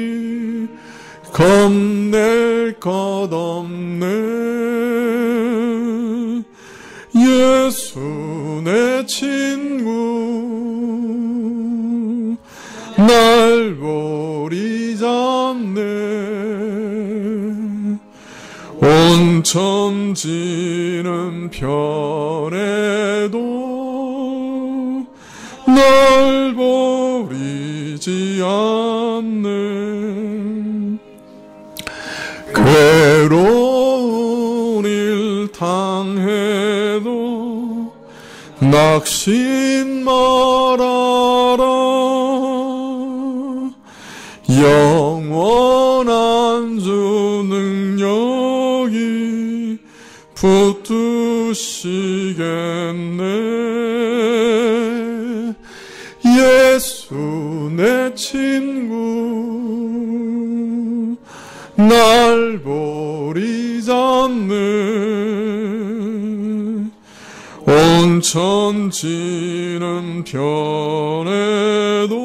겁낼 것 없네. 예수 내 친구 날 버리지 않네. 온 천지는 변해도 날 버리지 않네. 괴로운 일 당해도 낙심 말아라. 영원한 주 능력이 붙드시겠네. 예수 내 친구 날 버리지 않네. 온 천지는 변해도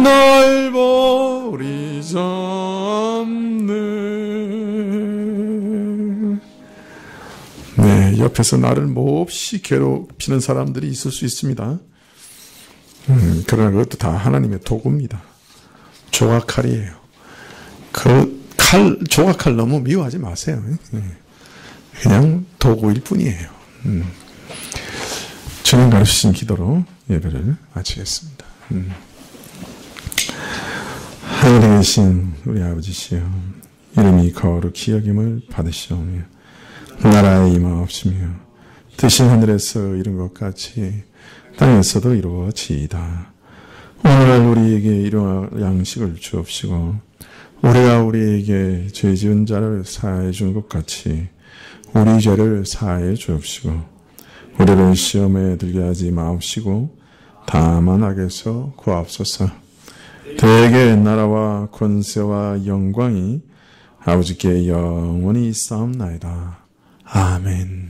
날 버리지 않네. 네, 옆에서 나를 몹시 괴롭히는 사람들이 있을 수 있습니다. 그러나 그것도 다 하나님의 도구입니다. 조각칼이에요. 그 조각칼 너무 미워하지 마세요. 그냥 도구일 뿐이에요. 주님 가르치신 기도로 예배를 마치겠습니다. 하늘에 계신 우리 아버지시여, 이름이 거룩히 여김을 받으시오며 나라의 임하옵시며 뜻이 하늘에서 이룬 것 같이 땅에서도 이루어지이다. 오늘날 우리에게 일용할 양식을 주옵시고 우리가 우리에게 죄 지은 자를 사하여 준 것 같이 우리 죄를 사하여 주옵시고 우리를 시험에 들게 하지 마옵시고 다만 악에서 구하옵소서. 대개 나라와 권세와 영광이 아버지께 영원히 있사옵나이다. 아멘.